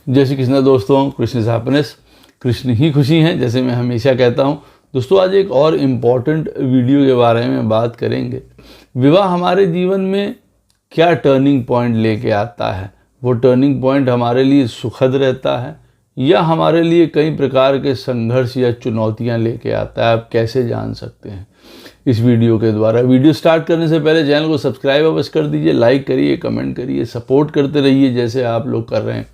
जय श्री कृष्ण दोस्तों, कृष्ण हैप्पीनेस, कृष्ण ही खुशी हैं, जैसे मैं हमेशा कहता हूँ। दोस्तों, आज एक और इम्पॉर्टेंट वीडियो के बारे में बात करेंगे। विवाह हमारे जीवन में क्या टर्निंग पॉइंट लेके आता है, वो टर्निंग पॉइंट हमारे लिए सुखद रहता है या हमारे लिए कई प्रकार के संघर्ष या चुनौतियाँ लेके आता है, आप कैसे जान सकते हैं इस वीडियो के द्वारा। वीडियो स्टार्ट करने से पहले चैनल को सब्सक्राइब अवश्य कर दीजिए, लाइक करिए, कमेंट करिए, सपोर्ट करते रहिए जैसे आप लोग कर रहे हैं।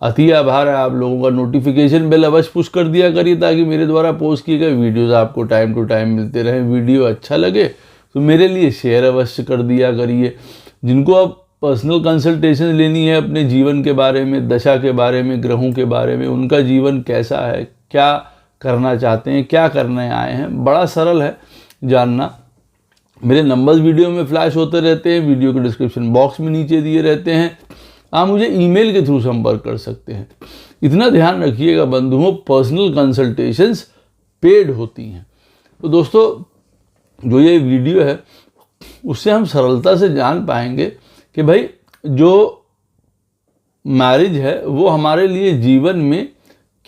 अति आभार है आप लोगों का। नोटिफिकेशन बेल अवश्य पुश कर दिया करिए ताकि मेरे द्वारा पोस्ट किए गए वीडियोज़ आपको टाइम टू टाइम मिलते रहें। वीडियो अच्छा लगे तो मेरे लिए शेयर अवश्य कर दिया करिए। जिनको अब पर्सनल कंसल्टेशन लेनी है अपने जीवन के बारे में, दशा के बारे में, ग्रहों के बारे में, उनका जीवन कैसा है, क्या करना चाहते हैं, क्या करने आए हैं, बड़ा सरल है जानना। मेरे नंबर्स वीडियो में फ्लैश होते रहते हैं, वीडियो के डिस्क्रिप्शन बॉक्स में नीचे दिए रहते हैं। आप मुझे ईमेल के थ्रू संपर्क कर सकते हैं। इतना ध्यान रखिएगा बंधुओं, पर्सनल कंसल्टेशंस पेड होती हैं। तो दोस्तों, जो ये वीडियो है उससे हम सरलता से जान पाएंगे कि भाई जो मैरिज है वो हमारे लिए जीवन में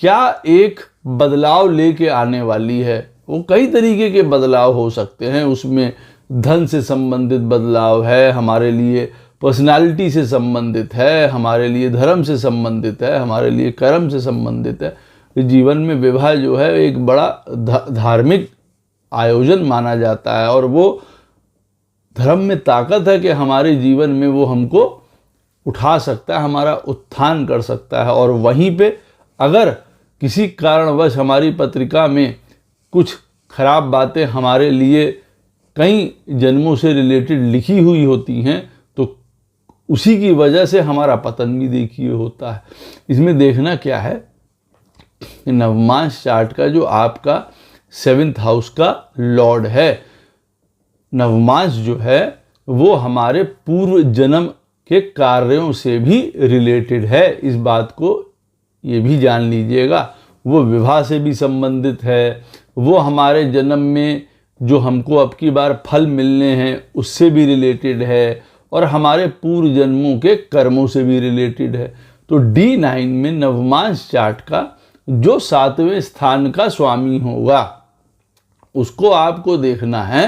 क्या एक बदलाव लेके आने वाली है। वो कई तरीके के बदलाव हो सकते हैं, उसमें धन से संबंधित बदलाव है, हमारे लिए पर्सनालिटी से संबंधित है, हमारे लिए धर्म से संबंधित है, हमारे लिए कर्म से संबंधित है। जीवन में विवाह जो है एक बड़ा धार्मिक आयोजन माना जाता है और वो धर्म में ताकत है कि हमारे जीवन में वो हमको उठा सकता है, हमारा उत्थान कर सकता है। और वहीं पे अगर किसी कारणवश हमारी पत्रिका में कुछ खराब बातें हमारे लिए कई जन्मों से रिलेटेड लिखी हुई होती हैं तो उसी की वजह से हमारा पतन भी देखिए होता है। इसमें देखना क्या है कि नवमांश चार्ट का जो आपका 7th हाउस का लॉर्ड है, नवमांश जो है वो हमारे पूर्व जन्म के कार्यों से भी रिलेटेड है। इस बात को ये भी जान लीजिएगा। वो विवाह से भी संबंधित है, वो हमारे जन्म में जो हमको अब की बार फल मिलने हैं उससे भी रिलेटेड है और हमारे पूर्व जन्मों के कर्मों से भी रिलेटेड है। तो D9 में नवमांश चार्ट का जो 7वें स्थान का स्वामी होगा उसको आपको देखना है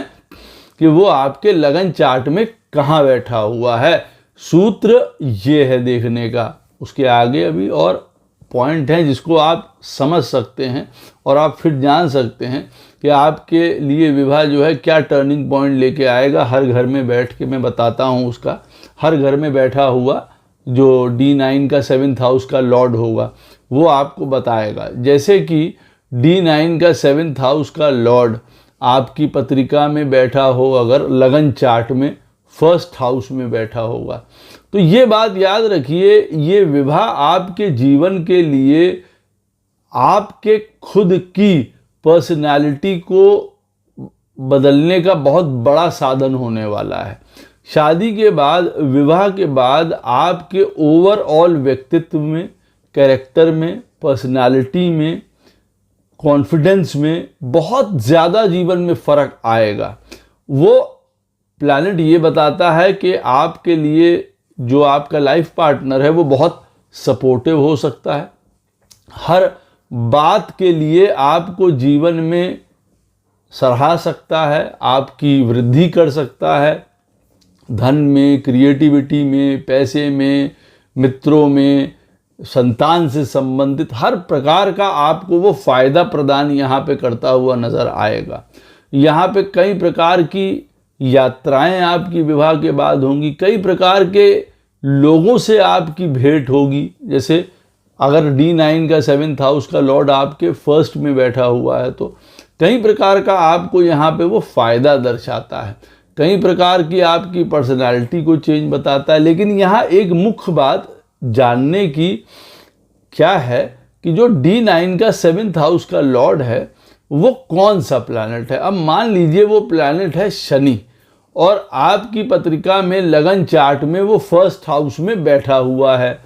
कि वो आपके लगन चार्ट में कहाँ बैठा हुआ है। सूत्र ये है देखने का। उसके आगे अभी और पॉइंट हैं जिसको आप समझ सकते हैं और आप फिर जान सकते हैं कि आपके लिए विवाह जो है क्या टर्निंग पॉइंट लेके आएगा। हर घर में बैठ के मैं बताता हूँ उसका। हर घर में बैठा हुआ जो D9 का 7th हाउस का लॉर्ड होगा वो आपको बताएगा। जैसे कि D9 का 7th हाउस का लॉर्ड आपकी पत्रिका में बैठा हो, अगर लगन चार्ट में 1st हाउस में बैठा होगा तो ये बात याद रखिए, ये विवाह आपके जीवन के लिए आपके खुद की पर्सनालिटी को बदलने का बहुत बड़ा साधन होने वाला है। शादी के बाद, विवाह के बाद आपके ओवरऑल व्यक्तित्व में, कैरेक्टर में, पर्सनालिटी में, कॉन्फिडेंस में बहुत ज़्यादा जीवन में फ़र्क आएगा। वो प्लैनेट ये बताता है कि आपके लिए जो आपका लाइफ पार्टनर है वो बहुत सपोर्टिव हो सकता है, हर बात के लिए आपको जीवन में सराहा सकता है, आपकी वृद्धि कर सकता है, धन में, क्रिएटिविटी में, पैसे में, मित्रों में, संतान से संबंधित हर प्रकार का आपको वो फ़ायदा प्रदान यहाँ पे करता हुआ नज़र आएगा। यहाँ पे कई प्रकार की यात्राएं आपकी विवाह के बाद होंगी, कई प्रकार के लोगों से आपकी भेंट होगी। जैसे अगर D9 का 7th हाउस का लॉर्ड आपके 1st में बैठा हुआ है तो कई प्रकार का आपको यहाँ पे वो फ़ायदा दर्शाता है, कई प्रकार की आपकी पर्सनालिटी को चेंज बताता है। लेकिन यहाँ एक मुख्य बात जानने की क्या है कि जो D9 का 7th हाउस का लॉर्ड है वो कौन सा प्लैनेट है। अब मान लीजिए वो प्लैनेट है शनि और आपकी पत्रिका में लगन चार्ट में वो 1st हाउस में बैठा हुआ है।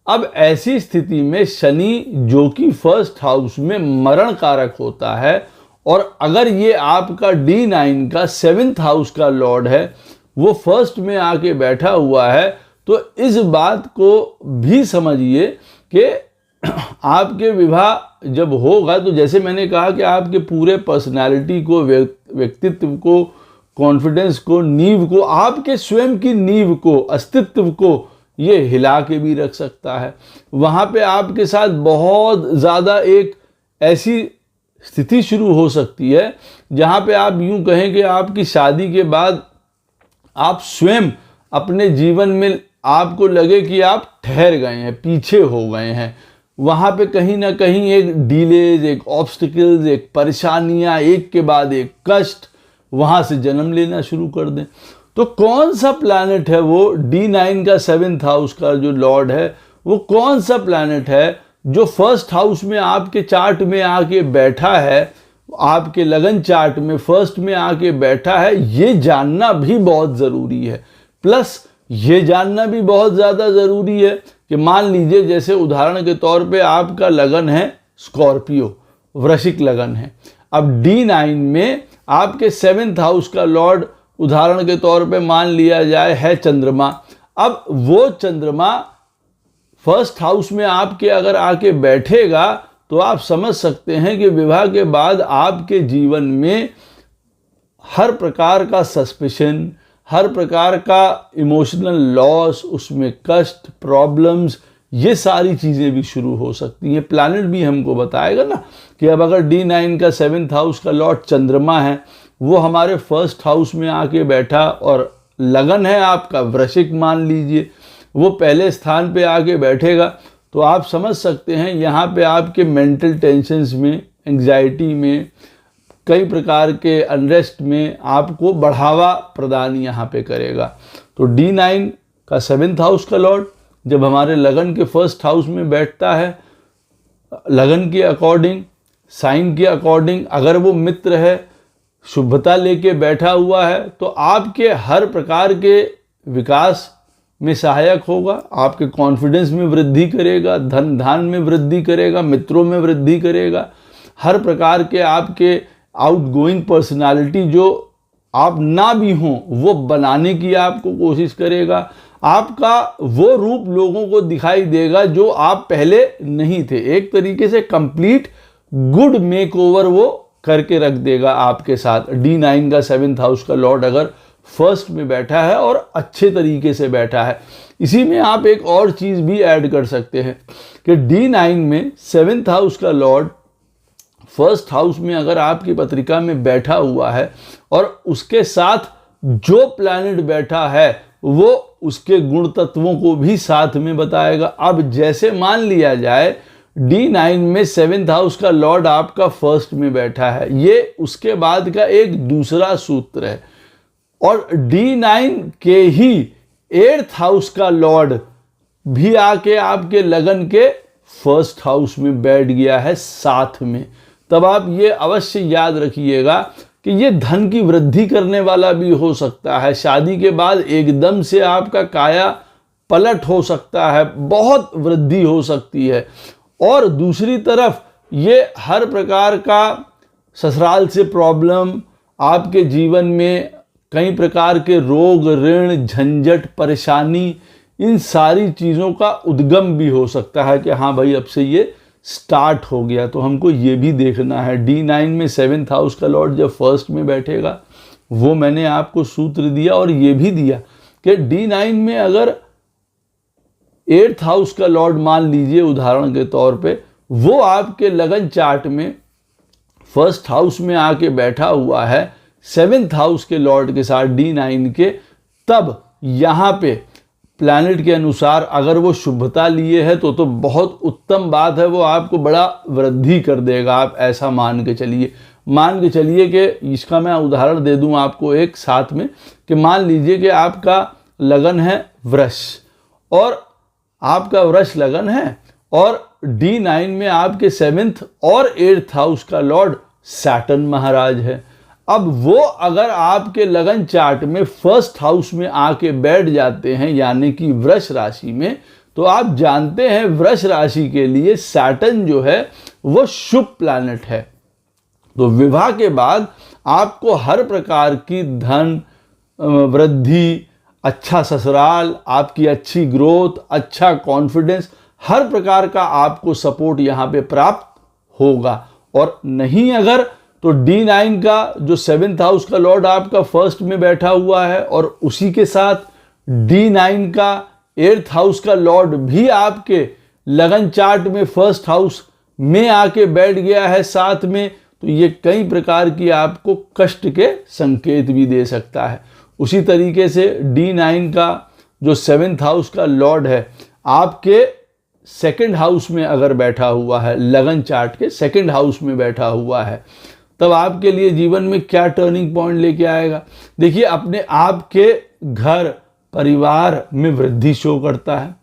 अब ऐसी स्थिति में शनि जो कि 1st हाउस में मरण कारक होता है और अगर ये आपका D9 का 7th हाउस का लॉर्ड है वो 1st में आके बैठा हुआ है तो इस बात को भी समझिए कि आपके विवाह जब होगा तो जैसे मैंने कहा कि आपके पूरे पर्सनालिटी को, व्यक्तित्व को, कॉन्फिडेंस को, नींव को, आपके स्वयं की नींव को, अस्तित्व को ये हिला के भी रख सकता है। वहाँ पे आपके साथ बहुत ज़्यादा एक ऐसी स्थिति शुरू हो सकती है जहाँ पे आप यूँ कहें कि आपकी शादी के बाद आप स्वयं अपने जीवन में आपको लगे कि आप ठहर गए हैं, पीछे हो गए हैं। वहाँ पे कहीं ना कहीं एक डिलेज, एक ऑब्स्टिकल्स, एक परेशानियाँ, एक के बाद एक कष्ट वहाँ से जन्म लेना शुरू कर दें। तो कौन सा प्लैनेट है वो D9 का 7th हाउस का जो लॉर्ड है, वो कौन सा प्लैनेट है जो 1st हाउस में आपके चार्ट में आके बैठा है, आपके लगन चार्ट में 1st में आके बैठा है, ये जानना भी बहुत ज़रूरी है। प्लस ये जानना भी बहुत ज़्यादा ज़रूरी है कि मान लीजिए जैसे उदाहरण के तौर पे आपका लगन है स्कॉर्पियो, वृश्चिक लगन है। अब D9 में आपके 7th हाउस का लॉर्ड उदाहरण के तौर पे मान लिया जाए है चंद्रमा। अब वो चंद्रमा 1st हाउस में आपके अगर आके बैठेगा तो आप समझ सकते हैं कि विवाह के बाद आपके जीवन में हर प्रकार का सस्पेशन, हर प्रकार का इमोशनल लॉस, उसमें कष्ट, प्रॉब्लम्स, ये सारी चीज़ें भी शुरू हो सकती हैं। प्लैनेट भी हमको बताएगा ना कि अब अगर D9 का 7th हाउस का लॉर्ड चंद्रमा है, वो हमारे 1st हाउस में आके बैठा और लगन है आपका वृश्चिक मान लीजिए, वो पहले स्थान पे आके बैठेगा, तो आप समझ सकते हैं यहाँ पे आपके मेंटल टेंशन्स में, एंग्जाइटी में, कई प्रकार के अनरेस्ट में आपको बढ़ावा प्रदान यहाँ पे करेगा। तो D9 का 7th हाउस का लॉर्ड जब हमारे लगन के 1st हाउस में बैठता है, लगन के अकॉर्डिंग, साइन के अकॉर्डिंग, अगर वो मित्र है, शुभता लेके बैठा हुआ है, तो आपके हर प्रकार के विकास में सहायक होगा, आपके कॉन्फिडेंस में वृद्धि करेगा, धन धान में वृद्धि करेगा, मित्रों में वृद्धि करेगा, हर प्रकार के आपके आउटगोइंग पर्सनालिटी जो आप ना भी हों वो बनाने की आपको कोशिश करेगा। आपका वो रूप लोगों को दिखाई देगा जो आप पहले नहीं थे। एक तरीके से कंप्लीट गुड मेकओवर वो करके रख देगा आपके साथ। D9 का 7th हाउस का लॉर्ड अगर 1st में बैठा है और अच्छे तरीके से बैठा है। इसी में आप एक और चीज़ भी ऐड कर सकते हैं कि D9 में 7th हाउस का लॉर्ड 1st हाउस में अगर आपकी पत्रिका में बैठा हुआ है और उसके साथ जो प्लैनेट बैठा है वो उसके गुण तत्वों को भी साथ में बताएगा। अब जैसे मान लिया जाए D9 में 7th हाउस का लॉर्ड आपका 1st में बैठा है, ये उसके बाद का एक दूसरा सूत्र है। और D9 के ही 8th हाउस का लॉर्ड भी आके आपके लगन के 1st हाउस में बैठ गया है साथ में। तब आप ये अवश्य याद रखिएगा कि ये धन की वृद्धि करने वाला भी हो सकता है। शादी के बाद एकदम से आपका काया पलट हो सकता है, बहुत वृद्धि हो सकती है। और दूसरी तरफ ये हर प्रकार का ससुराल से प्रॉब्लम, आपके जीवन में कई प्रकार के रोग, ऋण, झंझट, परेशानी, इन सारी चीज़ों का उद्गम भी हो सकता है कि हाँ भाई अब से ये स्टार्ट हो गया। तो हमको ये भी देखना है। D9 में 7th हाउस का लॉर्ड जब 1st में बैठेगा, वो मैंने आपको सूत्र दिया और ये भी दिया कि D9 में अगर 8th हाउस का लॉर्ड मान लीजिए उदाहरण के तौर पे, वो आपके लगन चार्ट में 1st हाउस में आके बैठा हुआ है 7th हाउस के लॉर्ड के साथ D9 के, तब यहाँ पे प्लैनेट के अनुसार अगर वो शुभता लिए है तो बहुत उत्तम बात है, वो आपको बड़ा वृद्धि कर देगा। आप ऐसा मान के चलिए कि इसका मैं उदाहरण दे दूं आपको एक साथ में कि मान लीजिए कि आपका लगन है वृष और आपका वृष लगन है और D9 में आपके 7th और 8th हाउस का लॉर्ड सैटर्न महाराज है। अब वो अगर आपके लगन चार्ट में 1st हाउस में आके बैठ जाते हैं यानी कि वृष राशि में, तो आप जानते हैं वृष राशि के लिए सैटर्न जो है वो शुभ प्लैनेट है। तो विवाह के बाद आपको हर प्रकार की धन वृद्धि, अच्छा ससुराल, आपकी अच्छी ग्रोथ, अच्छा कॉन्फिडेंस, हर प्रकार का आपको सपोर्ट यहाँ पे प्राप्त होगा। और नहीं अगर तो D9 का जो 7th हाउस का लॉर्ड आपका फर्स्ट में बैठा हुआ है और उसी के साथ D9 का 8th हाउस का लॉर्ड भी आपके लगन चार्ट में फर्स्ट हाउस में आके बैठ गया है साथ में, तो ये कई प्रकार की आपको कष्ट के संकेत भी दे सकता है। उसी तरीके से D9 का जो 7th हाउस का लॉर्ड है आपके 2nd हाउस में अगर बैठा हुआ है, लगन चार्ट के 2nd हाउस में बैठा हुआ है, तब आपके लिए जीवन में क्या टर्निंग पॉइंट लेके आएगा। देखिए, अपने आप के घर परिवार में वृद्धि शो करता है,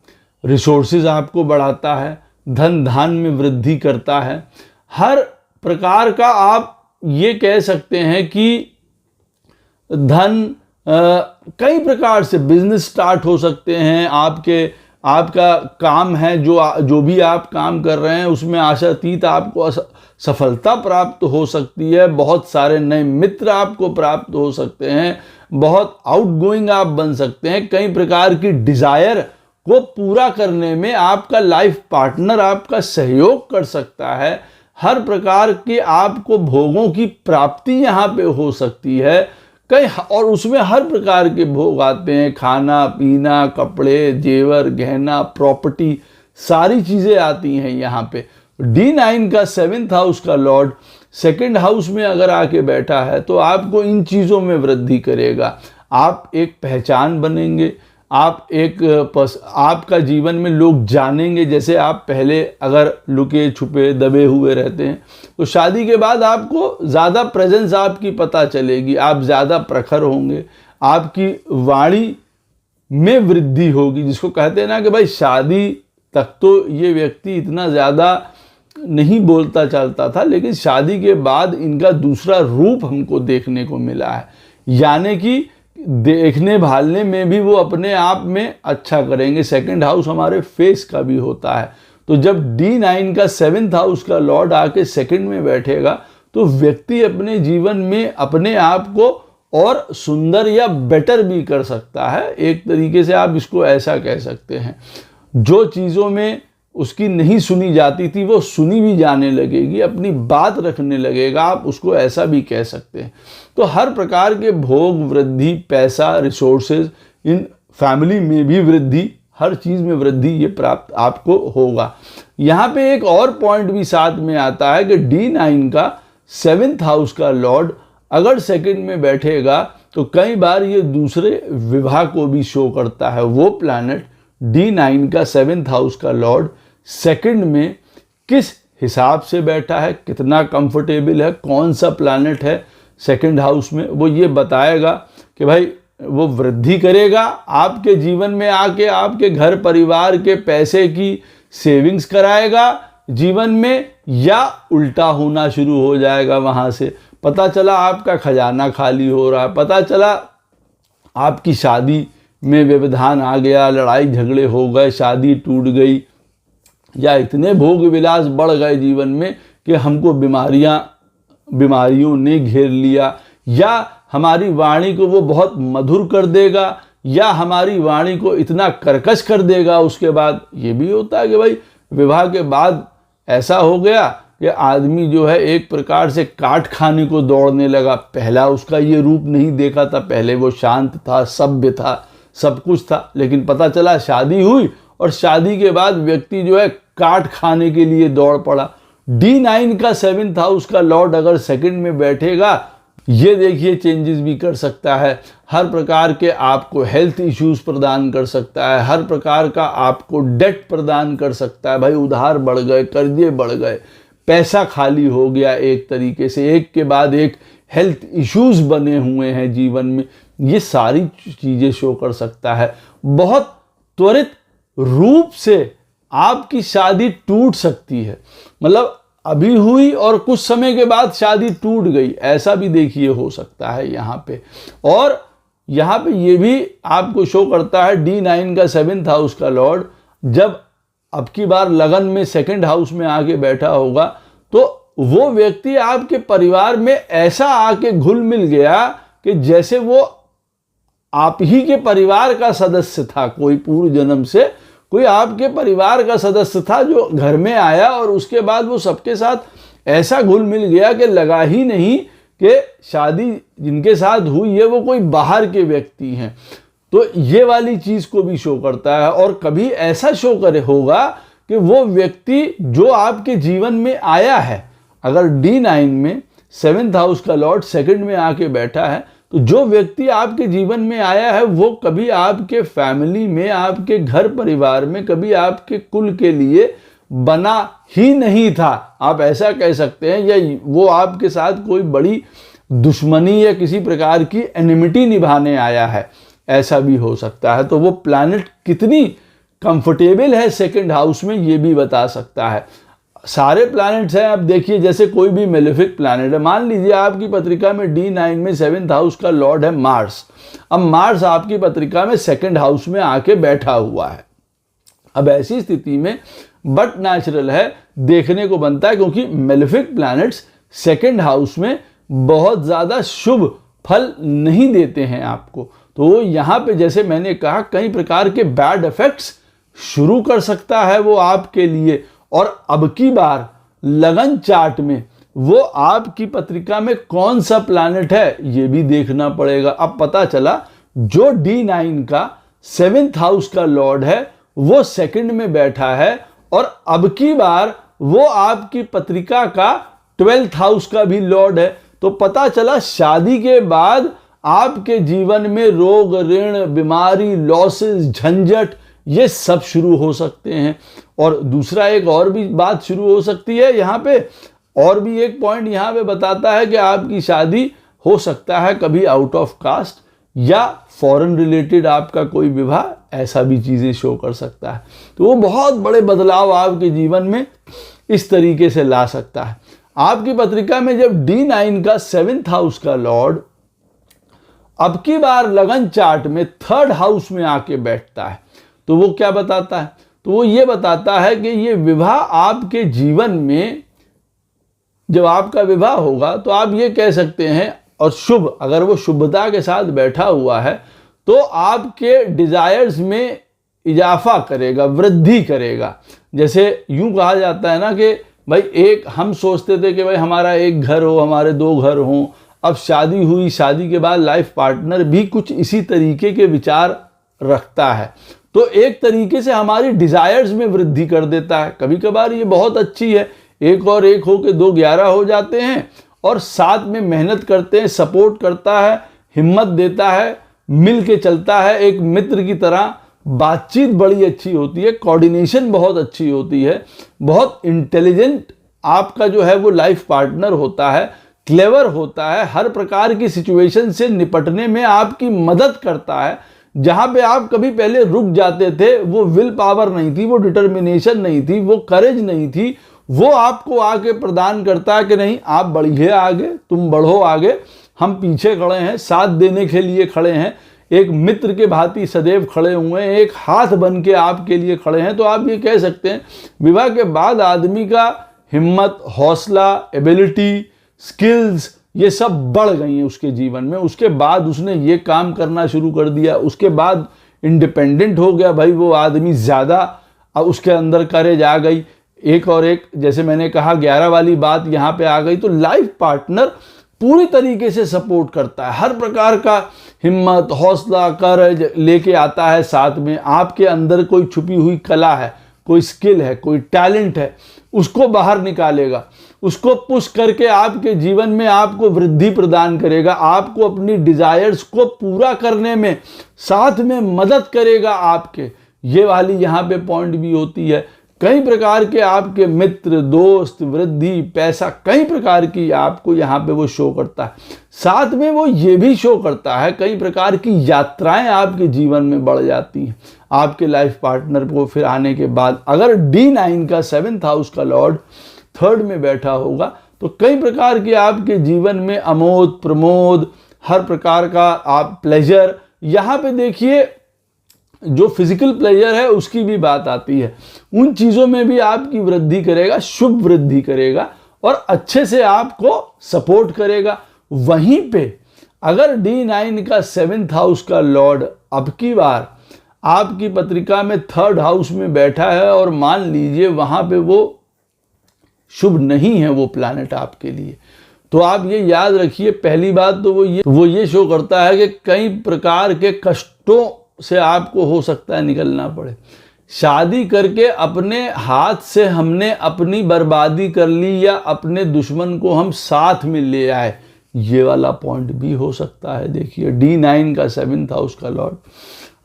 रिसोर्सेज आपको बढ़ाता है, धन धान में वृद्धि करता है। हर प्रकार का आप ये कह सकते हैं कि धन कई प्रकार से बिजनेस स्टार्ट हो सकते हैं। आपका काम है, जो भी आप काम कर रहे हैं उसमें आशातीत आपको सफलता प्राप्त हो सकती है। बहुत सारे नए मित्र आपको प्राप्त हो सकते हैं, बहुत आउटगोइंग आप बन सकते हैं। कई प्रकार की डिजायर को पूरा करने में आपका लाइफ पार्टनर आपका सहयोग कर सकता है। हर प्रकार के आपको भोगों की प्राप्ति यहाँ पे हो सकती है कई, और उसमें हर प्रकार के भोग आते हैं, खाना पीना, कपड़े, जेवर, गहना, प्रॉपर्टी, सारी चीज़ें आती हैं यहाँ पे। D9 का 7th हाउस का लॉर्ड 2nd हाउस में अगर आके बैठा है तो आपको इन चीज़ों में वृद्धि करेगा। आप एक पहचान बनेंगे, आपका जीवन में लोग जानेंगे। जैसे आप पहले अगर लुके छुपे दबे हुए रहते हैं तो शादी के बाद आपको ज़्यादा प्रेजेंस आपकी पता चलेगी, आप ज़्यादा प्रखर होंगे, आपकी वाणी में वृद्धि होगी। जिसको कहते हैं ना कि भाई शादी तक तो ये व्यक्ति इतना ज़्यादा नहीं बोलता चलता था, लेकिन शादी के बाद इनका दूसरा रूप हमको देखने को मिला है, यानी कि देखने भालने में भी वो अपने आप में अच्छा करेंगे। 2nd हाउस हमारे फेस का भी होता है, तो जब D9 का 7th हाउस का लॉर्ड आके 2nd में बैठेगा तो व्यक्ति अपने जीवन में अपने आप को और सुंदर या बेटर भी कर सकता है। एक तरीके से आप इसको ऐसा कह सकते हैं, जो चीज़ों में उसकी नहीं सुनी जाती थी वो सुनी भी जाने लगेगी, अपनी बात रखने लगेगा, आप उसको ऐसा भी कह सकते हैं। तो हर प्रकार के भोग, वृद्धि, पैसा, रिसोर्सेज, इन फैमिली में भी वृद्धि, हर चीज़ में वृद्धि ये प्राप्त आपको होगा। यहाँ पे एक और पॉइंट भी साथ में आता है कि D9 का 7th हाउस का लॉर्ड अगर 2nd में बैठेगा तो कई बार ये दूसरे विवाह को भी शो करता है। वो प्लैनेट D9 का 7th हाउस का लॉर्ड 2nd में किस हिसाब से बैठा है, कितना कंफर्टेबल है, कौन सा प्लैनेट है 2nd हाउस में, वो ये बताएगा कि भाई वो वृद्धि करेगा आपके जीवन में आके, आपके घर परिवार के पैसे की सेविंग्स कराएगा जीवन में, या उल्टा होना शुरू हो जाएगा। वहाँ से पता चला आपका खजाना खाली हो रहा है, पता चला आपकी शादी में व्यवधान आ गया, लड़ाई झगड़े हो गए, शादी टूट गई, या इतने भोग विलास बढ़ गए जीवन में कि हमको बीमारियों ने घेर लिया, या हमारी वाणी को वो बहुत मधुर कर देगा, या हमारी वाणी को इतना कर्कश कर देगा। उसके बाद ये भी होता है कि भाई विवाह के बाद ऐसा हो गया कि आदमी जो है एक प्रकार से काट खाने को दौड़ने लगा। पहला उसका ये रूप नहीं देखा था, पहले वो शांत था, सभ्य था, सब कुछ था, लेकिन पता चला शादी हुई और शादी के बाद व्यक्ति जो है काट खाने के लिए दौड़ पड़ा। D9 का 7th हाउस का लॉर्ड अगर 2nd में बैठेगा, ये देखिए चेंजेस भी कर सकता है। हर प्रकार के आपको हेल्थ इश्यूज प्रदान कर सकता है, हर प्रकार का आपको डेट प्रदान कर सकता है। भाई उधार बढ़ गए, कर्जे बढ़ गए, पैसा खाली हो गया, एक तरीके से एक के बाद एक हेल्थ इश्यूज बने हुए हैं जीवन में, ये सारी चीज़ें शो कर सकता है। बहुत त्वरित रूप से आपकी शादी टूट सकती है, मतलब अभी हुई और कुछ समय के बाद शादी टूट गई, ऐसा भी देखिए हो सकता है यहाँ पे। और यहाँ पे ये भी आपको शो करता है D9 का 7th हाउस का लॉर्ड जब अब की बार लगन में 2nd हाउस में आके बैठा होगा तो वो व्यक्ति आपके परिवार में ऐसा आके घुल मिल गया कि जैसे वो आप ही के परिवार का सदस्य था, कोई पूर्व जन्म से कोई आपके परिवार का सदस्य था जो घर में आया और उसके बाद वो सबके साथ ऐसा घुल मिल गया कि लगा ही नहीं कि शादी जिनके साथ हुई है वो कोई बाहर के व्यक्ति हैं। तो ये वाली चीज़ को भी शो करता है। और कभी ऐसा शो करे होगा कि वो व्यक्ति जो आपके जीवन में आया है, अगर D9 में 7th हाउस का लॉर्ड सेकंड में आके बैठा है, तो जो व्यक्ति आपके जीवन में आया है वो कभी आपके फैमिली में, आपके घर परिवार में, कभी आपके कुल के लिए बना ही नहीं था। आप ऐसा कह सकते हैं, या वो आपके साथ कोई बड़ी दुश्मनी या किसी प्रकार की एनिमिटी निभाने आया है, ऐसा भी हो सकता है। तो वो प्लैनेट कितनी कंफर्टेबल है सेकंड हाउस में, ये भी बता सकता है। सारे प्लैनेट्स हैं, अब देखिए जैसे कोई भी मेलेफिक प्लैनेट है, मान लीजिए आपकी पत्रिका में D9 में 7th हाउस का लॉर्ड है मार्स। अब मार्स आपकी पत्रिका में सेकंड हाउस में आके बैठा हुआ है। अब ऐसी स्थिति में बट नेचुरल है, देखने को बनता है, क्योंकि मेलेफिक प्लैनेट्स सेकंड हाउस में बहुत ज़्यादा शुभ फल नहीं देते हैं आपको। तो यहाँ पे जैसे मैंने कहा, कई प्रकार के बैड इफेक्ट्स शुरू कर सकता है वो आपके लिए। और अब की बार लगन चार्ट में वो आपकी पत्रिका में कौन सा प्लैनेट है ये भी देखना पड़ेगा। अब पता चला जो D9 का 7th हाउस का लॉर्ड है वो सेकंड में बैठा है, और अब की बार वो आपकी पत्रिका का 12th हाउस का भी लॉर्ड है। तो पता चला शादी के बाद आपके जीवन में रोग, ऋण, बीमारी, लॉसेस, झंझट, ये सब शुरू हो सकते हैं। और दूसरा एक और भी बात शुरू हो सकती है यहाँ पे, और भी एक पॉइंट यहाँ पे बताता है कि आपकी शादी हो सकता है कभी आउट ऑफ कास्ट या फॉरेन रिलेटेड आपका कोई विवाह, ऐसा भी चीज़ें शो कर सकता है। तो वो बहुत बड़े बदलाव आपके जीवन में इस तरीके से ला सकता है। आपकी पत्रिका में जब D9 का 7th हाउस का लॉर्ड अब की बार लगन चार्ट में 3rd हाउस में आके बैठता है, तो वो क्या बताता है? तो वो ये बताता है कि ये विवाह आपके जीवन में, जब आपका विवाह होगा तो आप ये कह सकते हैं, और शुभ, अगर वो शुभता के साथ बैठा हुआ है तो आपके डिजायर्स में इजाफा करेगा, वृद्धि करेगा। जैसे यूं कहा जाता है ना कि भाई एक हम सोचते थे कि भाई हमारा एक घर हो, हमारे 2 घर हों, अब शादी हुई, शादी के बाद लाइफ पार्टनर भी कुछ इसी तरीके के विचार रखता है, तो एक तरीके से हमारी डिजायर्स में वृद्धि कर देता है। कभी कभार ये बहुत अच्छी है, 1 और 1 हो के 2 11 हो जाते हैं, और साथ में मेहनत करते हैं, सपोर्ट करता है, हिम्मत देता है, मिल के चलता है, एक मित्र की तरह बातचीत बड़ी अच्छी होती है, कोऑर्डिनेशन बहुत अच्छी होती है, बहुत इंटेलिजेंट आपका जो है वो लाइफ पार्टनर होता है, क्लेवर होता है, हर प्रकार की सिचुएशन से निपटने में आपकी मदद करता है। जहाँ पे आप कभी पहले रुक जाते थे, वो विल पावर नहीं थी, वो डिटर्मिनेशन नहीं थी, वो करेज नहीं थी, वो आपको आके प्रदान करता है कि नहीं आप बढ़िए आगे, तुम बढ़ो आगे, हम पीछे खड़े हैं, साथ देने के लिए खड़े हैं, एक मित्र के भांति सदैव खड़े हुए हैं, एक हाथ बन के आपके लिए खड़े हैं। तो आप ये कह सकते हैं विवाह के बाद आदमी का हिम्मत, हौसला, एबिलिटी, स्किल्स, ये सब बढ़ गई हैं उसके जीवन में। उसके बाद उसने ये काम करना शुरू कर दिया, उसके बाद इंडिपेंडेंट हो गया भाई वो आदमी ज़्यादा, अब उसके अंदर करेज आ गई। 1 और 1 जैसे मैंने कहा 11 वाली बात यहाँ पे आ गई। तो लाइफ पार्टनर पूरी तरीके से सपोर्ट करता है, हर प्रकार का हिम्मत, हौसला, करेज लेके आता है साथ में। आपके अंदर कोई छुपी हुई कला है, कोई स्किल है, कोई टैलेंट है, उसको बाहर निकालेगा, उसको पुश करके आपके जीवन में आपको वृद्धि प्रदान करेगा, आपको अपनी डिजायर्स को पूरा करने में साथ में मदद करेगा आपके। ये वाली यहाँ पे पॉइंट भी होती है। कई प्रकार के आपके मित्र, दोस्त, वृद्धि, पैसा, कई प्रकार की आपको यहाँ पे वो शो करता है। साथ में वो ये भी शो करता है कई प्रकार की यात्राएं आपके जीवन में बढ़ जाती हैं आपके लाइफ पार्टनर को फिर आने के बाद। अगर D9 का 7th हाउस का लॉर्ड 3rd में बैठा होगा तो कई प्रकार के आपके जीवन में अमोद, प्रमोद, हर प्रकार का आप प्लेजर, यहाँ पे देखिए जो फिजिकल प्लेजर है उसकी भी बात आती है, उन चीज़ों में भी आपकी वृद्धि करेगा, शुभ वृद्धि करेगा और अच्छे से आपको सपोर्ट करेगा। वहीं पे अगर D9 का 7th हाउस का लॉर्ड अब की बार आपकी पत्रिका में 3rd हाउस में बैठा है और मान लीजिए वहाँ पे वो शुभ नहीं है वो प्लैनेट आपके लिए, तो आप ये याद रखिए, पहली बात तो वो ये शो करता है कि कई प्रकार के कष्टों से आपको हो सकता है निकलना पड़े। शादी करके अपने हाथ से हमने अपनी बर्बादी कर ली या अपने दुश्मन को हम साथ में ले आए, ये वाला पॉइंट भी हो सकता है। देखिए D9 का 7th हाउस का लॉर्ड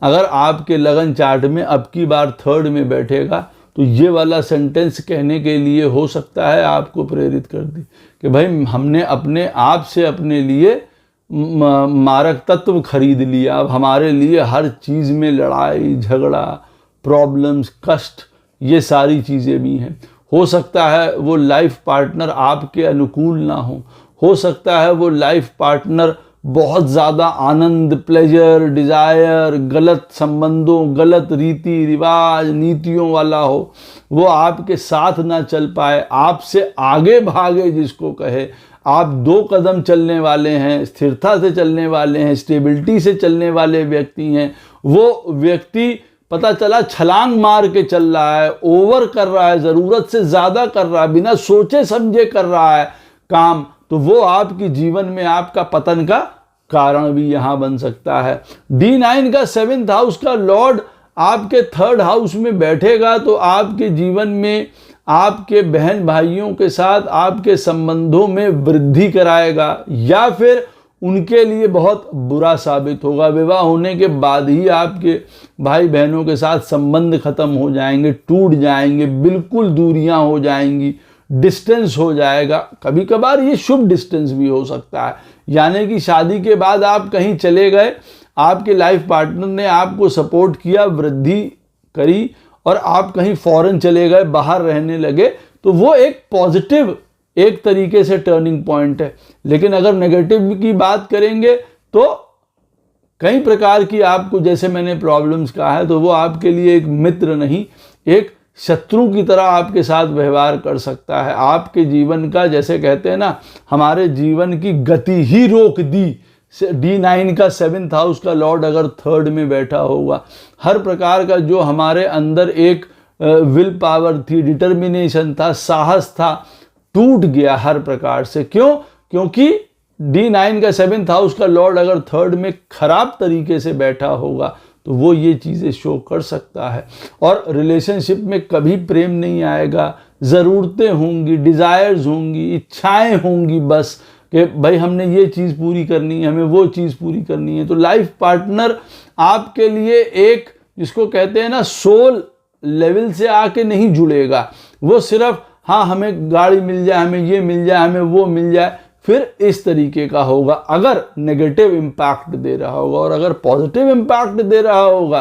अगर आपके लगन चार्ट में अब की बार 3rd में बैठेगा तो ये वाला सेंटेंस कहने के लिए हो सकता है आपको प्रेरित कर दी कि भाई हमने अपने आप से अपने लिए मारक तत्व खरीद लिया, अब हमारे लिए हर चीज़ में लड़ाई झगड़ा प्रॉब्लम्स कष्ट ये सारी चीज़ें भी हैं। हो सकता है वो लाइफ पार्टनर आपके अनुकूल ना हो सकता है वो लाइफ पार्टनर बहुत ज़्यादा आनंद प्लेजर डिज़ायर गलत संबंधों गलत रीति रिवाज नीतियों वाला हो, वो आपके साथ ना चल पाए, आपसे आगे भागे जिसको कहे। आप 2 कदम चलने वाले हैं, स्थिरता से चलने वाले हैं, स्टेबिलिटी से चलने वाले व्यक्ति हैं, वो व्यक्ति पता चला छलांग मार के चल रहा है, ओवर कर रहा है, ज़रूरत से ज़्यादा कर रहा है, बिना सोचे समझे कर रहा है काम, तो वो आपकी जीवन में आपका पतन का कारण भी यहाँ बन सकता है। D9 का 7th हाउस का लॉर्ड आपके 3rd हाउस में बैठेगा तो आपके जीवन में आपके बहन भाइयों के साथ आपके संबंधों में वृद्धि कराएगा या फिर उनके लिए बहुत बुरा साबित होगा। विवाह होने के बाद ही आपके भाई बहनों के साथ संबंध खत्म हो जाएंगे, टूट जाएंगे, बिल्कुल दूरियां हो जाएंगी, डिस्टेंस हो जाएगा। कभी कभार ये शुभ डिस्टेंस भी हो सकता है, यानी कि शादी के बाद आप कहीं चले गए, आपके लाइफ पार्टनर ने आपको सपोर्ट किया, वृद्धि करी और आप कहीं फॉरेन चले गए, बाहर रहने लगे, तो वो एक पॉजिटिव एक तरीके से टर्निंग पॉइंट है। लेकिन अगर नेगेटिव की बात करेंगे तो कई प्रकार की आपको, जैसे मैंने प्रॉब्लम्स कहा है, तो वो आपके लिए एक मित्र नहीं एक शत्रु की तरह आपके साथ व्यवहार कर सकता है। आपके जीवन का, जैसे कहते हैं ना, हमारे जीवन की गति ही रोक दी। D9 का 7th हाउस का लॉर्ड अगर 3rd में बैठा होगा, हर प्रकार का जो हमारे अंदर एक विल पावर थी, डिटर्मिनेशन था, साहस था, टूट गया हर प्रकार से। क्यों? क्योंकि D9 का 7th हाउस का लॉर्ड अगर 3rd में खराब तरीके से बैठा होगा तो वो ये चीज़ें शो कर सकता है। और रिलेशनशिप में कभी प्रेम नहीं आएगा, ज़रूरतें होंगी, डिज़ायर्स होंगी, इच्छाएं होंगी, बस कि भाई हमने ये चीज़ पूरी करनी है, हमें वो चीज़ पूरी करनी है। तो लाइफ पार्टनर आपके लिए एक, जिसको कहते हैं ना, सोल लेवल से आके नहीं जुड़ेगा। वो सिर्फ हाँ हमें गाड़ी मिल जाए, हमें ये मिल जाए, हमें वो मिल जाए, फिर इस तरीके का होगा अगर नेगेटिव इम्पैक्ट दे रहा होगा। और अगर पॉजिटिव इम्पैक्ट दे रहा होगा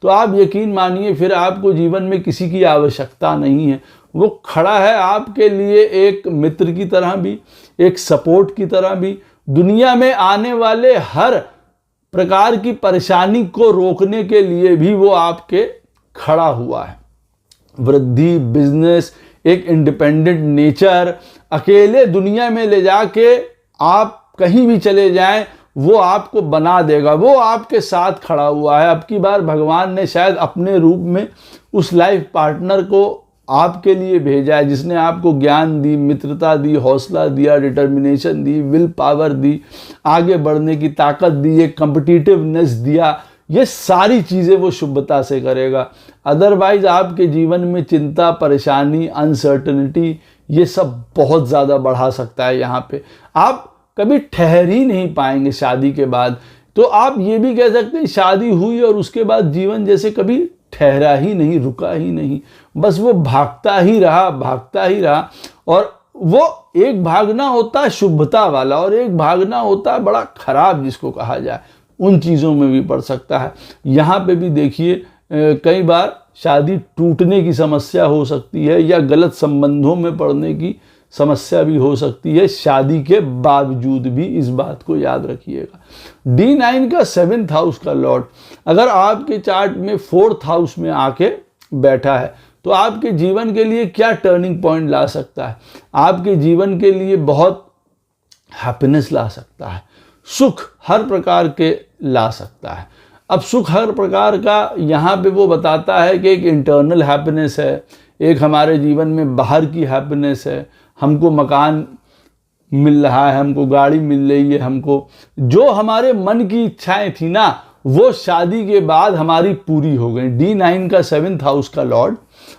तो आप यकीन मानिए फिर आपको जीवन में किसी की आवश्यकता नहीं है। वो खड़ा है आपके लिए एक मित्र की तरह भी, एक सपोर्ट की तरह भी। दुनिया में आने वाले हर प्रकार की परेशानी को रोकने के लिए भी वो आपके खड़ा हुआ है। वृद्धि, बिजनेस, एक इंडिपेंडेंट नेचर, अकेले दुनिया में ले जाके आप कहीं भी चले जाएं वो आपको बना देगा, वो आपके साथ खड़ा हुआ है। अब की बार भगवान ने शायद अपने रूप में उस लाइफ पार्टनर को आपके लिए भेजा है, जिसने आपको ज्ञान दी, मित्रता दी, हौसला दिया, डिटर्मिनेशन दी, विल पावर दी, आगे बढ़ने की ताकत दी, एक कॉम्पिटिटिवनेस दिया। ये सारी चीज़ें वो शुभता से करेगा। अदरवाइज आपके जीवन में चिंता, परेशानी, अनसर्टनिटी, ये सब बहुत ज़्यादा बढ़ा सकता है। यहाँ पे आप कभी ठहर ही नहीं पाएंगे शादी के बाद। तो आप ये भी कह सकते हैं शादी हुई और उसके बाद जीवन जैसे कभी ठहरा ही नहीं, रुका ही नहीं, बस वो भागता ही रहा, भागता ही रहा। और वो एक भागना होता है शुभता वाला और एक भागना होता है बड़ा खराब, जिसको कहा जाए, उन चीज़ों में भी पड़ सकता है। यहाँ पे भी देखिए कई बार शादी टूटने की समस्या हो सकती है या गलत संबंधों में पड़ने की समस्या भी हो सकती है शादी के बावजूद भी। इस बात को याद रखिएगा। D9 का 7th हाउस का लॉर्ड अगर आपके चार्ट में 4th हाउस में आके बैठा है तो आपके जीवन के लिए क्या टर्निंग पॉइंट ला सकता है? आपके जीवन के लिए बहुत हैप्पीनेस ला सकता है, सुख हर प्रकार के ला सकता है। अब सुख हर प्रकार का यहाँ पे वो बताता है कि एक इंटरनल हैप्पीनेस है, एक हमारे जीवन में बाहर की हैप्पीनेस है, हमको मकान मिल रहा है, हमको गाड़ी मिल रही है, हमको जो हमारे मन की इच्छाएं थी ना वो शादी के बाद हमारी पूरी हो गई। D9 का 7th हाउस का लॉर्ड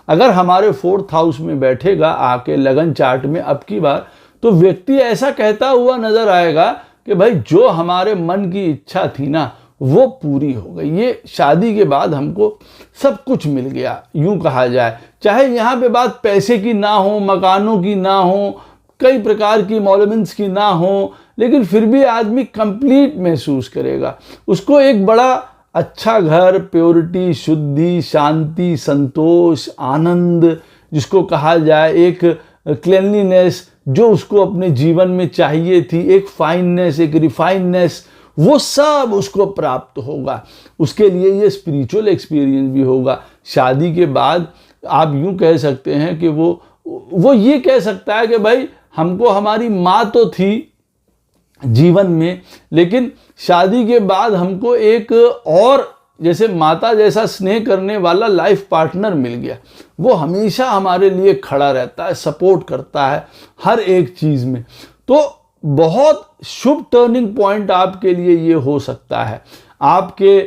अगर हमारे 4th हाउस में बैठेगा आके लगन चार्ट में अब की बार, तो व्यक्ति ऐसा कहता हुआ नजर आएगा कि भाई जो हमारे मन की इच्छा थी ना वो पूरी हो गई, ये शादी के बाद हमको सब कुछ मिल गया यूं कहा जाए। चाहे यहाँ पे बात पैसे की ना हो, मकानों की ना हो, कई प्रकार की मॉल्यूमेंट्स की ना हो, लेकिन फिर भी आदमी कंप्लीट महसूस करेगा। उसको एक बड़ा अच्छा घर, प्योरिटी, शुद्धि, शांति, संतोष, आनंद जिसको कहा जाए, एक क्लीनलीनेस जो उसको अपने जीवन में चाहिए थी, एक फाइननेस, एक रिफाइननेस, वो सब उसको प्राप्त होगा। उसके लिए ये स्पिरिचुअल एक्सपीरियंस भी होगा। शादी के बाद आप यूं कह सकते हैं कि वो ये कह सकता है कि भाई हमको हमारी माँ तो थी जीवन में, लेकिन शादी के बाद हमको एक और जैसे माता जैसा स्नेह करने वाला लाइफ पार्टनर मिल गया। वो हमेशा हमारे लिए खड़ा रहता है, सपोर्ट करता है हर एक चीज़ में। तो बहुत शुभ टर्निंग पॉइंट आपके लिए ये हो सकता है। आपके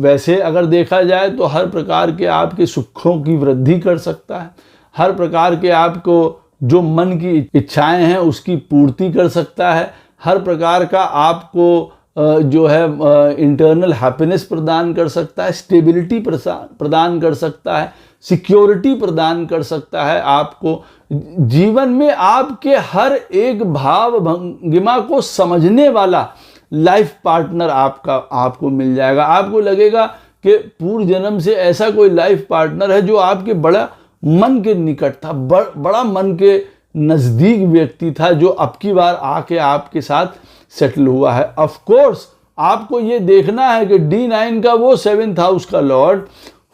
वैसे अगर देखा जाए तो हर प्रकार के आपके सुखों की वृद्धि कर सकता है, हर प्रकार के आपको जो मन की इच्छाएं हैं उसकी पूर्ति कर सकता है, हर प्रकार का आपको जो है इंटरनल हैप्पीनेस प्रदान कर सकता है, स्टेबिलिटी प्रदान कर सकता है, सिक्योरिटी प्रदान कर सकता है। आपको जीवन में आपके हर एक भाव भंगिमा को समझने वाला लाइफ पार्टनर आपको मिल जाएगा। आपको लगेगा कि पूर्व जन्म से ऐसा कोई लाइफ पार्टनर है जो आपके बड़ा मन के निकट था, बड़ा मन के नज़दीक व्यक्ति था, जो अब की बार आके आपके साथ सेटल हुआ है। ऑफ कोर्स आपको ये देखना है कि D9 का वो 7th हाउस का लॉर्ड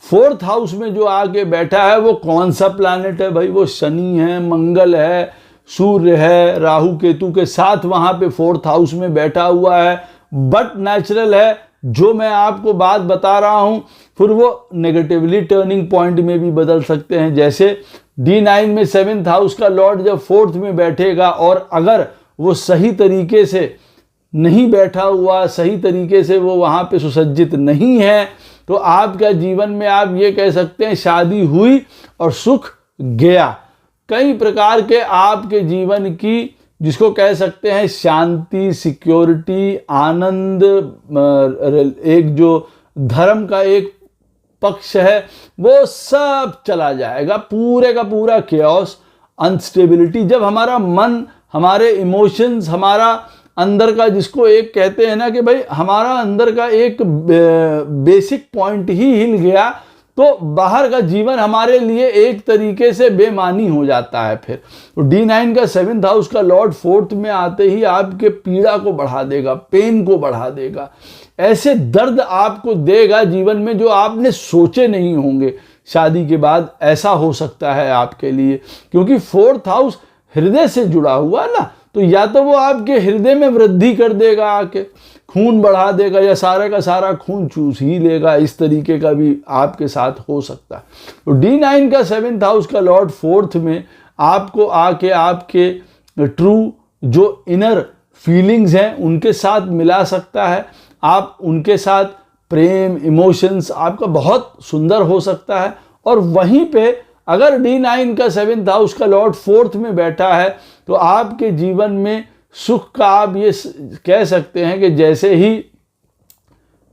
4th हाउस में जो आके बैठा है वो कौन सा प्लैनेट है भाई। वो शनि है, मंगल है, सूर्य है, राहु केतु के साथ वहां पे 4th हाउस में बैठा हुआ है। बट नेचुरल है जो मैं आपको बात बता रहा हूं, फिर वो नेगेटिवली टर्निंग पॉइंट में भी बदल सकते हैं। जैसे D9 में 7th हाउस का लॉर्ड जब 4th में बैठेगा और अगर वो सही तरीके से नहीं बैठा हुआ, सही तरीके से वो वहाँ पे सुसज्जित नहीं है, तो आपका जीवन में आप ये कह सकते हैं शादी हुई और सुख गया। कई प्रकार के आपके जीवन की जिसको कह सकते हैं शांति, सिक्योरिटी, आनंद, एक जो धर्म का एक पक्ष है वो सब चला जाएगा। पूरे का पूरा केओस, अनस्टेबिलिटी, जब हमारा मन, हमारे इमोशंस, हमारा अंदर का जिसको एक कहते हैं ना कि भाई हमारा अंदर का एक बेसिक पॉइंट ही हिल गया, तो बाहर का जीवन हमारे लिए एक तरीके से बेमानी हो जाता है। फिर तो D9 का 7th हाउस का लॉर्ड 4th में आते ही आपके पीड़ा को बढ़ा देगा, पेन को बढ़ा देगा, ऐसे दर्द आपको देगा जीवन में जो आपने सोचे नहीं होंगे। शादी के बाद ऐसा हो सकता है आपके लिए, क्योंकि 4th हाउस हृदय से जुड़ा हुआ है ना, तो या तो वो आपके हृदय में वृद्धि कर देगा, आके खून बढ़ा देगा, या सारा का सारा खून चूस ही लेगा। इस तरीके का भी आपके साथ हो सकता है। तो D9 का 7th हाउस का लॉर्ड 4th में आपको आके आपके ट्रू जो इनर फीलिंग्स हैं उनके साथ मिला सकता है। आप उनके साथ प्रेम, इमोशंस आपका बहुत सुंदर हो सकता है। और वहीं पे अगर D9 का 7th हाउस का लॉर्ड 4th में बैठा है तो आपके जीवन में सुख का आप ये कह सकते हैं कि जैसे ही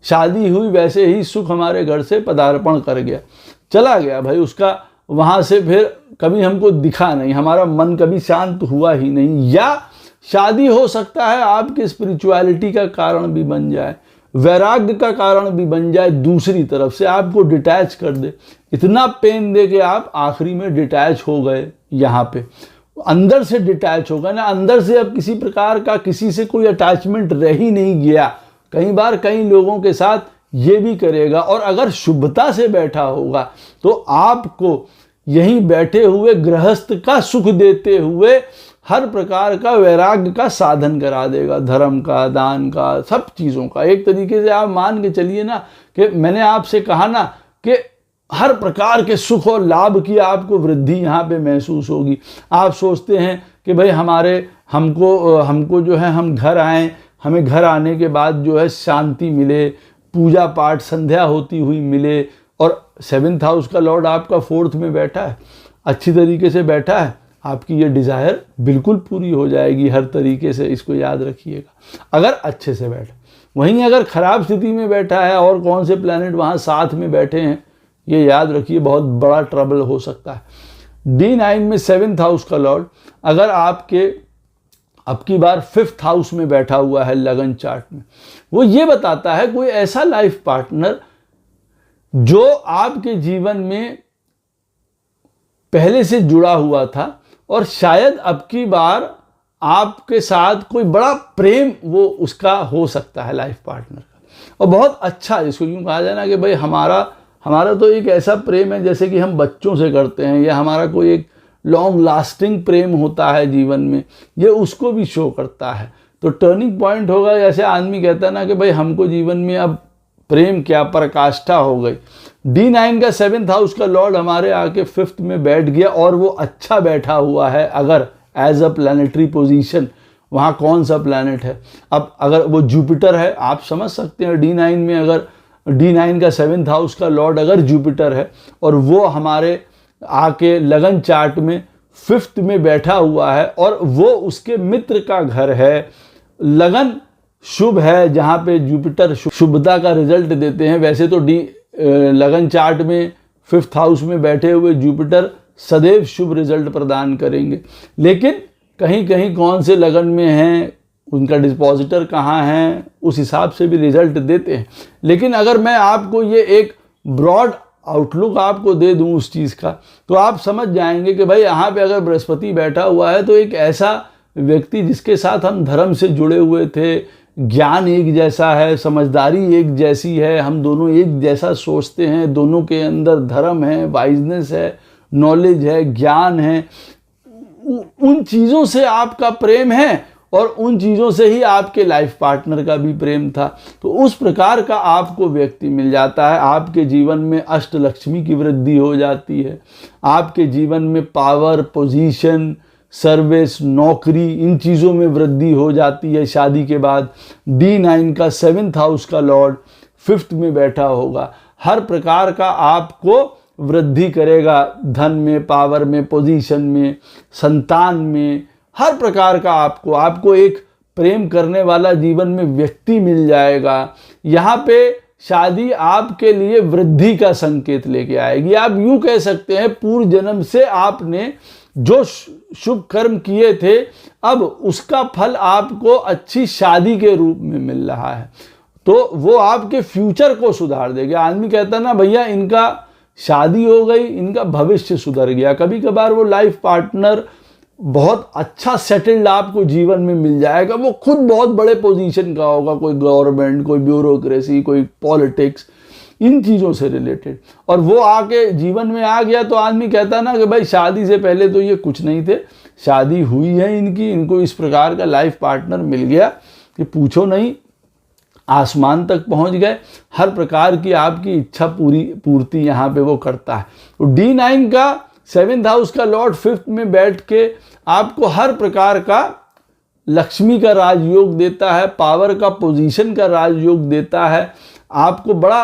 शादी हुई वैसे ही सुख हमारे घर से पदार्पण कर गया, चला गया भाई, उसका वहाँ से फिर कभी हमको दिखा नहीं, हमारा मन कभी शांत हुआ ही नहीं। या शादी हो सकता है आपकी स्पिरिचुअलिटी का कारण भी बन जाए, वैराग्य का कारण भी बन जाए, दूसरी तरफ से आपको डिटैच कर दे, इतना पेन दे के आप आखिरी में डिटैच हो गए। यहाँ पे अंदर से डिटैच हो गए ना, अंदर से अब किसी प्रकार का किसी से कोई अटैचमेंट रह ही नहीं गया। कई बार कई लोगों के साथ ये भी करेगा। और अगर शुभता से बैठा होगा तो आपको यहीं बैठे हुए गृहस्थ का सुख देते हुए हर प्रकार का वैराग्य का साधन करा देगा, धर्म का, दान का, सब चीज़ों का। एक तरीके से आप मान के चलिए ना कि मैंने आपसे कहा ना कि हर प्रकार के सुख और लाभ की आपको वृद्धि यहाँ पे महसूस होगी। आप सोचते हैं कि भाई हमको जो है हम घर आएँ, हमें घर आने के बाद जो है शांति मिले, पूजा पाठ संध्या होती हुई मिले, और 7th हाउस का लॉर्ड आपका 4th में बैठा है, अच्छी तरीके से बैठा है, आपकी ये डिज़ायर बिल्कुल पूरी हो जाएगी हर तरीके से। इसको याद रखिएगा, अगर अच्छे से बैठा। वहीं अगर ख़राब स्थिति में बैठा है और कौन से प्लैनेट वहाँ साथ में बैठे हैं, ये याद रखिए, बहुत बड़ा ट्रबल हो सकता है। D9 में 7th हाउस का लॉर्ड अगर आपके अब की बार 5th हाउस में बैठा हुआ है लगन चार्ट में, वो ये बताता है कोई ऐसा लाइफ पार्टनर जो आपके जीवन में पहले से जुड़ा हुआ था और शायद अब की बार आपके साथ कोई बड़ा प्रेम वो उसका हो सकता है लाइफ पार्टनर का। और बहुत अच्छा, इसको यूँ कहा जाए ना कि भाई हमारा तो एक ऐसा प्रेम है जैसे कि हम बच्चों से करते हैं, या हमारा कोई एक लॉन्ग लास्टिंग प्रेम होता है जीवन में, ये उसको भी शो करता है। तो टर्निंग पॉइंट होगा, जैसे आदमी कहता है ना कि भाई हमको जीवन में अब प्रेम क्या पराकाष्ठा हो गई। D9 का 7th हाउस का लॉर्ड हमारे आके 5th में बैठ गया, और वो अच्छा बैठा हुआ है। अगर एज अ प्लानिटरी पोजीशन वहाँ कौन सा प्लैनेट है, अब अगर वो जुपिटर है, आप समझ सकते हैं D9 में अगर D9 का 7th हाउस का लॉर्ड अगर जुपिटर है और वो हमारे आके लगन चार्ट में 5th में बैठा हुआ है, और वो उसके मित्र का घर है। लगन शुभ है, जहाँ पे जुपिटर शुभता का रिजल्ट देते हैं। वैसे तो लगन चार्ट में 5th हाउस में बैठे हुए जुपिटर सदैव शुभ रिजल्ट प्रदान करेंगे, लेकिन कहीं कहीं कौन से लगन में हैं, उनका डिपॉजिटर कहाँ है, उस हिसाब से भी रिजल्ट देते हैं। लेकिन अगर मैं आपको ये एक ब्रॉड आउटलुक आपको दे दूं उस चीज़ का, तो आप समझ जाएंगे कि भाई यहाँ पे अगर बृहस्पति बैठा हुआ है तो एक ऐसा व्यक्ति जिसके साथ हम धर्म से जुड़े हुए थे, ज्ञान एक जैसा है, समझदारी एक जैसी है, हम दोनों एक जैसा सोचते हैं, दोनों के अंदर धर्म है, वाइजनेस है, नॉलेज है, ज्ञान है, उन चीज़ों से आपका प्रेम है, और उन चीज़ों से ही आपके लाइफ पार्टनर का भी प्रेम था। तो उस प्रकार का आपको व्यक्ति मिल जाता है। आपके जीवन में अष्टलक्ष्मी की वृद्धि हो जाती है, आपके जीवन में पावर, पोजीशन, सर्विस, नौकरी, इन चीज़ों में वृद्धि हो जाती है शादी के बाद। D9 का 7th हाउस का लॉर्ड 5th में बैठा होगा, हर प्रकार का आपको वृद्धि करेगा, धन में, पावर में, पोजीशन में, संतान में, हर प्रकार का आपको एक प्रेम करने वाला जीवन में व्यक्ति मिल जाएगा। यहाँ पे शादी आपके लिए वृद्धि का संकेत लेके आएगी। आप यूँ कह सकते हैं पूर्व जन्म से आपने जो शुभ कर्म किए थे, अब उसका फल आपको अच्छी शादी के रूप में मिल रहा है, तो वो आपके फ्यूचर को सुधार देगा। आदमी कहता ना भैया इनका शादी हो गई, इनका भविष्य सुधर गया। कभी कभार वो लाइफ पार्टनर बहुत अच्छा सेटल्ड आपको जीवन में मिल जाएगा, वो खुद बहुत बड़े पोजीशन का होगा, कोई गवर्नमेंट, कोई ब्यूरोक्रेसी, कोई पॉलिटिक्स, इन चीज़ों से रिलेटेड, और वो आके जीवन में आ गया तो आदमी कहता ना कि भाई शादी से पहले तो ये कुछ नहीं थे, शादी हुई है इनकी, इनको इस प्रकार का लाइफ पार्टनर मिल गया कि पूछो नहीं, आसमान तक पहुंच गए। हर प्रकार की आपकी इच्छा पूर्ति यहाँ पे वो करता है। तो D9 का 7th हाउस का लॉर्ड 5th में बैठ के आपको हर प्रकार का लक्ष्मी का राजयोग देता है, पावर का, पोजीशन का राजयोग देता है। आपको बड़ा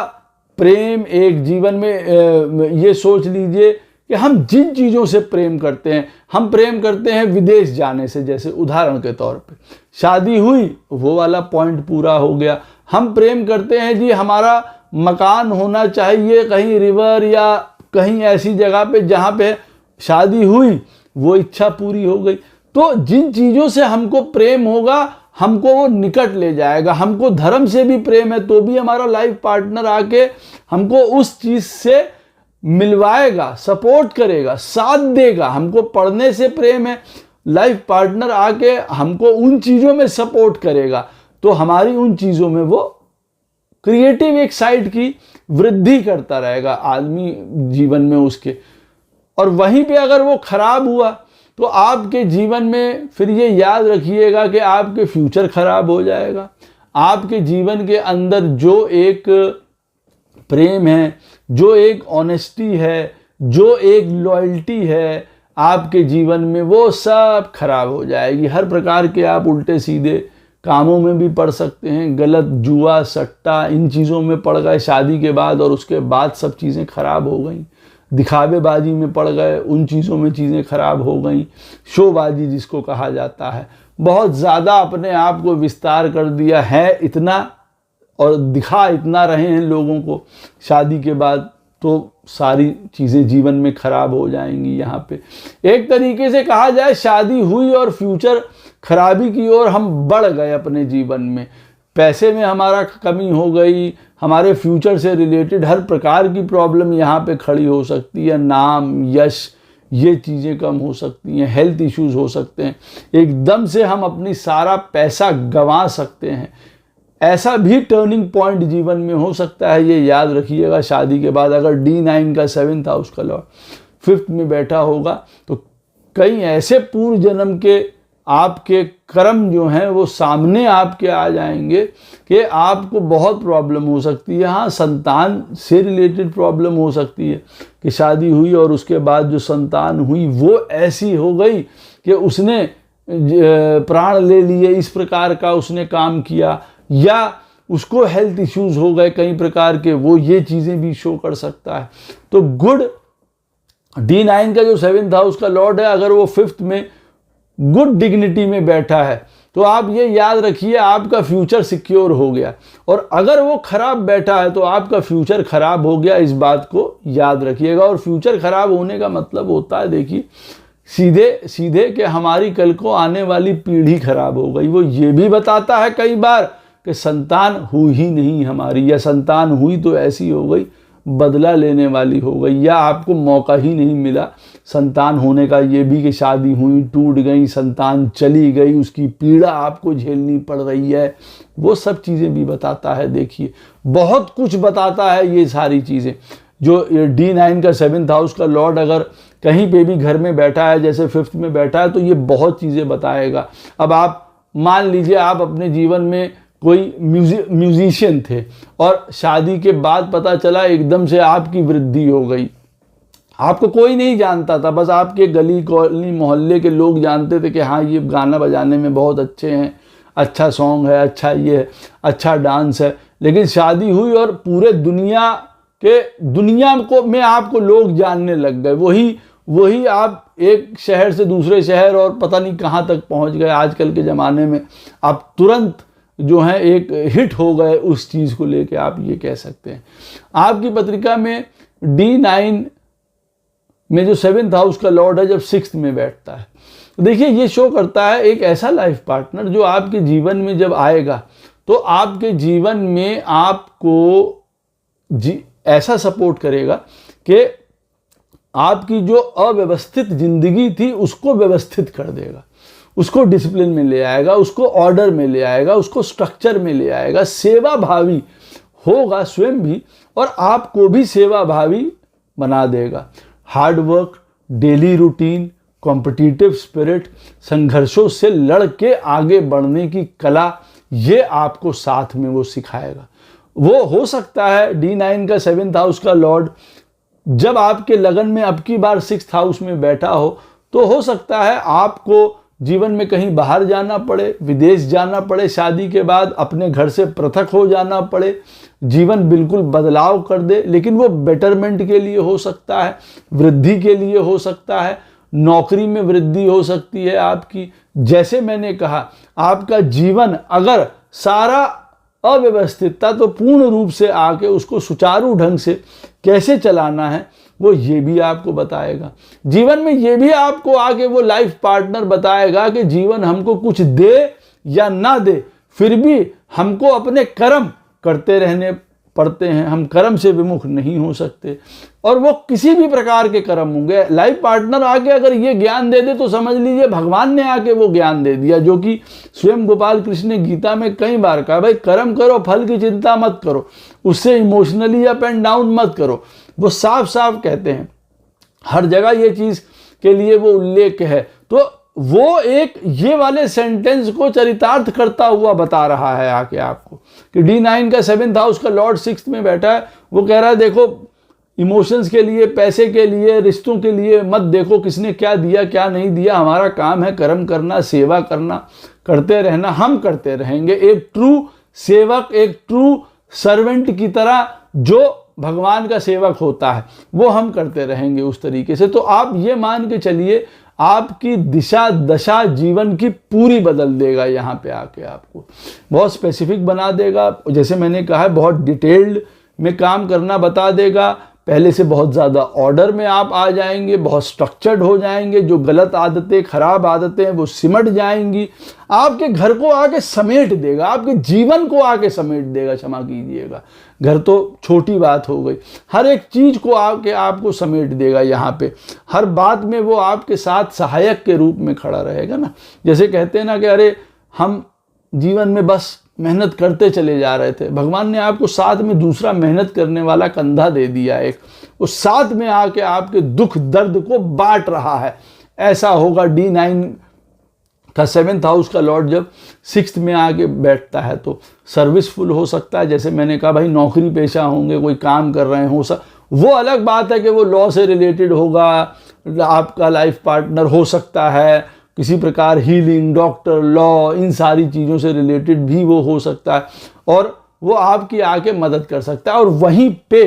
प्रेम एक जीवन में, ये सोच लीजिए कि हम जिन चीज़ों से प्रेम करते हैं, हम प्रेम करते हैं विदेश जाने से, जैसे उदाहरण के तौर पे शादी हुई, वो वाला पॉइंट पूरा हो गया। हम प्रेम करते हैं जी हमारा मकान होना चाहिए कहीं रिवर या कहीं ऐसी जगह पे जहाँ पे शादी हुई, वो इच्छा पूरी हो गई। तो जिन चीज़ों से हमको प्रेम होगा हमको वो निकट ले जाएगा। हमको धर्म से भी प्रेम है तो भी हमारा लाइफ पार्टनर आके हमको उस चीज़ से मिलवाएगा, सपोर्ट करेगा, साथ देगा। हमको पढ़ने से प्रेम है, लाइफ पार्टनर आके हमको उन चीज़ों में सपोर्ट करेगा, तो हमारी उन चीज़ों में वो क्रिएटिव एक साइड की वृद्धि करता रहेगा आदमी जीवन में उसके। और वहीं पे अगर वो खराब हुआ तो आपके जीवन में फिर ये याद रखिएगा कि आपके फ्यूचर खराब हो जाएगा। आपके जीवन के अंदर जो एक प्रेम है, जो एक ऑनेस्टी है, जो एक लॉयल्टी है आपके जीवन में, वो सब खराब हो जाएगी। हर प्रकार के आप उल्टे सीधे कामों में भी पड़ सकते हैं, गलत जुआ सट्टा इन चीज़ों में पड़ गए शादी के बाद, और उसके बाद सब चीज़ें खराब हो गई। दिखावेबाजी में पड़ गए, उन चीज़ों में चीज़ें खराब हो गई। शोबाजी जिसको कहा जाता है, बहुत ज़्यादा अपने आप को विस्तार कर दिया है इतना, और दिखा इतना रहे हैं लोगों को शादी के बाद, तो सारी चीज़ें जीवन में खराब हो जाएंगी। यहाँ पे एक तरीके से कहा जाए, शादी हुई और फ्यूचर खराबी की ओर हम बढ़ गए अपने जीवन में। पैसे में हमारा कमी हो गई, हमारे फ्यूचर से रिलेटेड हर प्रकार की प्रॉब्लम यहाँ पे खड़ी हो सकती है। नाम, यश, ये चीज़ें कम हो सकती हैं, हेल्थ इश्यूज हो सकते हैं, एकदम से हम अपनी सारा पैसा गंवा सकते हैं। ऐसा भी टर्निंग पॉइंट जीवन में हो सकता है, ये याद रखिएगा। शादी के बाद अगर D9 का 7th हाउस का लॉर्ड 5th में बैठा होगा तो कई ऐसे पूर्व जन्म के आपके कर्म जो हैं वो सामने आपके आ जाएंगे कि आपको बहुत प्रॉब्लम हो सकती है। हाँ, संतान से रिलेटेड प्रॉब्लम हो सकती है कि शादी हुई और उसके बाद जो संतान हुई वो ऐसी हो गई कि उसने प्राण ले लिए, इस प्रकार का उसने काम किया, या उसको हेल्थ इश्यूज हो गए कई प्रकार के, वो ये चीज़ें भी शो कर सकता है। तो गुड D9 का जो 7th हाउस का लॉर्ड है, अगर वो 5th में गुड डिग्निटी में बैठा है तो आप ये याद रखिए आपका फ्यूचर सिक्योर हो गया। और अगर वो खराब बैठा है तो आपका फ्यूचर खराब हो गया, इस बात को याद रखिएगा। और फ्यूचर खराब होने का मतलब होता है, देखिए, सीधे सीधे कि हमारी कल को आने वाली पीढ़ी खराब हो गई। वो ये भी बताता है कई बार कि संतान हुई ही नहीं हमारी, या संतान हुई तो ऐसी हो गई बदला लेने वाली हो गई, या आपको मौका ही नहीं मिला संतान होने का। ये भी कि शादी हुई, टूट गई, संतान चली गई, उसकी पीड़ा आपको झेलनी पड़ रही है, वो सब चीज़ें भी बताता है। देखिए, बहुत कुछ बताता है ये सारी चीज़ें। जो D9 का 7th हाउस का लॉर्ड अगर कहीं पे भी घर में बैठा है, जैसे 5th में बैठा है, तो ये बहुत चीज़ें बताएगा। अब आप मान लीजिए आप अपने जीवन में कोई म्यूजिशियन थे और शादी के बाद पता चला एकदम से आपकी वृद्धि हो गई। आपको कोई नहीं जानता था, बस आपके गली कॉलोनी मोहल्ले के लोग जानते थे कि हाँ, ये गाना बजाने में बहुत अच्छे हैं, अच्छा सॉन्ग है, अच्छा ये है, अच्छा डांस है। लेकिन शादी हुई और पूरे दुनिया को में आपको लोग जानने लग गए। वही आप एक शहर से दूसरे शहर और पता नहीं कहाँ तक पहुँच गए। आजकल के ज़माने में आप तुरंत जो है एक हिट हो गए उस चीज़ को लेके, आप ये कह सकते हैं। आपकी पत्रिका में D9 में जो 7th हाउस का लॉर्ड है जब 6th में बैठता है, तो देखिए ये शो करता है एक ऐसा लाइफ पार्टनर जो आपके जीवन में जब आएगा तो आपके जीवन में आपको ऐसा सपोर्ट करेगा कि आपकी जो अव्यवस्थित जिंदगी थी उसको व्यवस्थित कर देगा, उसको डिसिप्लिन में ले आएगा, उसको ऑर्डर में ले आएगा, उसको स्ट्रक्चर में ले आएगा। सेवा भावी होगा स्वयं भी और आपको भी सेवा भावी बना देगा। Hard work, daily routine, competitive spirit, संघर्षों से लड़ के आगे बढ़ने की कला, ये आपको साथ में वो सिखाएगा। वो हो सकता है D9 का 7th हाउस का लॉर्ड जब आपके लगन में अब की बार 6th हाउस में बैठा हो, तो हो सकता है आपको जीवन में कहीं बाहर जाना पड़े, विदेश जाना पड़े, शादी के बाद अपने घर से पृथक हो जाना पड़े, जीवन बिल्कुल बदलाव कर दे। लेकिन वो बेटरमेंट के लिए हो सकता है, वृद्धि के लिए हो सकता है, नौकरी में वृद्धि हो सकती है आपकी। जैसे मैंने कहा, आपका जीवन अगर सारा अव्यवस्थित था तो पूर्ण रूप से आके उसको सुचारू ढंग से कैसे चलाना है वो ये भी आपको बताएगा। जीवन में ये भी आपको आगे वो लाइफ पार्टनर बताएगा कि जीवन हमको कुछ दे या ना दे, फिर भी हमको अपने कर्म करते रहने पड़ते हैं। हम कर्म से विमुख नहीं हो सकते, और वो किसी भी प्रकार के कर्म होंगे। लाइफ पार्टनर आके अगर ये ज्ञान दे दे तो समझ लीजिए भगवान ने आके वो ज्ञान दे दिया, जो कि स्वयं गोपाल कृष्ण ने गीता में कई बार कहा, भाई कर्म करो, फल की चिंता मत करो, उससे इमोशनली अप एंड डाउन मत करो। वो साफ साफ कहते हैं, हर जगह ये चीज़ के लिए वो उल्लेख है। तो वो एक ये वाले सेंटेंस को चरितार्थ करता हुआ बता रहा है आके आपको कि D9 का 7th हाउस का लॉर्ड 6th में बैठा है। वो कह रहा है देखो इमोशंस के लिए, पैसे के लिए, रिश्तों के लिए मत देखो किसने क्या दिया क्या नहीं दिया। हमारा काम है कर्म करना, सेवा करना, करते रहना, हम करते रहेंगे। एक ट्रू सेवक, एक ट्रू सर्वेंट की तरह जो भगवान का सेवक होता है वो हम करते रहेंगे उस तरीके से। तो आप ये मान के चलिए आपकी दिशा दशा जीवन की पूरी बदल देगा। यहाँ पे आके आपको बहुत स्पेसिफिक बना देगा, जैसे मैंने कहा है बहुत डिटेल्ड में काम करना बता देगा। पहले से बहुत ज़्यादा ऑर्डर में आप आ जाएंगे, बहुत स्ट्रक्चर्ड हो जाएंगे। जो गलत आदतें, खराब आदतें हैं वो सिमट जाएंगी। आपके घर को आके समेट देगा, आपके जीवन को आके समेट देगा। क्षमा कीजिएगा, घर तो छोटी बात हो गई, हर एक चीज़ को आके आपको समेट देगा। यहाँ पे हर बात में वो आपके साथ सहायक के रूप में खड़ा रहेगा ना। जैसे कहते हैं ना कि अरे हम जीवन में बस मेहनत करते चले जा रहे थे, भगवान ने आपको साथ में दूसरा मेहनत करने वाला कंधा दे दिया एक, उस साथ में आके आपके दुख दर्द को बांट रहा है। ऐसा होगा D9 का 7th हाउस का लॉर्ड जब 6th में आके बैठता है तो सर्विसफुल हो सकता है। जैसे मैंने कहा भाई नौकरी पेशा होंगे, कोई काम कर रहे हो, वो अलग बात है कि वो लॉ से रिलेटेड होगा। आपका लाइफ पार्टनर हो सकता है किसी प्रकार हीलिंग, डॉक्टर, लॉ, इन सारी चीज़ों से रिलेटेड भी वो हो सकता है और वो आपकी आके मदद कर सकता है। और वहीं पे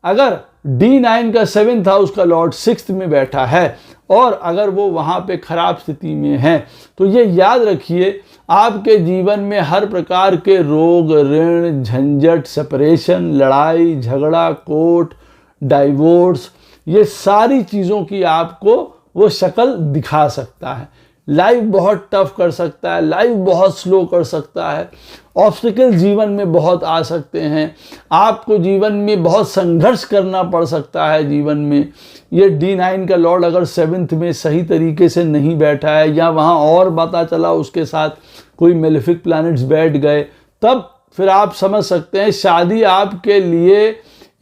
अगर D9 का 7th हाउस का लॉर्ड 6th में बैठा है और अगर वो वहाँ पे खराब स्थिति में है तो ये याद रखिए आपके जीवन में हर प्रकार के रोग, ऋण, झंझट, सेपरेशन, लड़ाई झगड़ा, कोर्ट, डाइवोर्स, ये सारी चीज़ों की आपको वो शक्ल दिखा सकता है। लाइफ बहुत टफ कर सकता है, लाइफ बहुत स्लो कर सकता है, ऑब्स्टिकल जीवन में बहुत आ सकते हैं, आपको जीवन में बहुत संघर्ष करना पड़ सकता है जीवन में। ये D9 का लॉर्ड अगर 7th में सही तरीके से नहीं बैठा है या वहाँ और पता चला उसके साथ कोई मेलेफिक प्लैनेट्स बैठ गए, तब फिर आप समझ सकते हैं शादी आपके लिए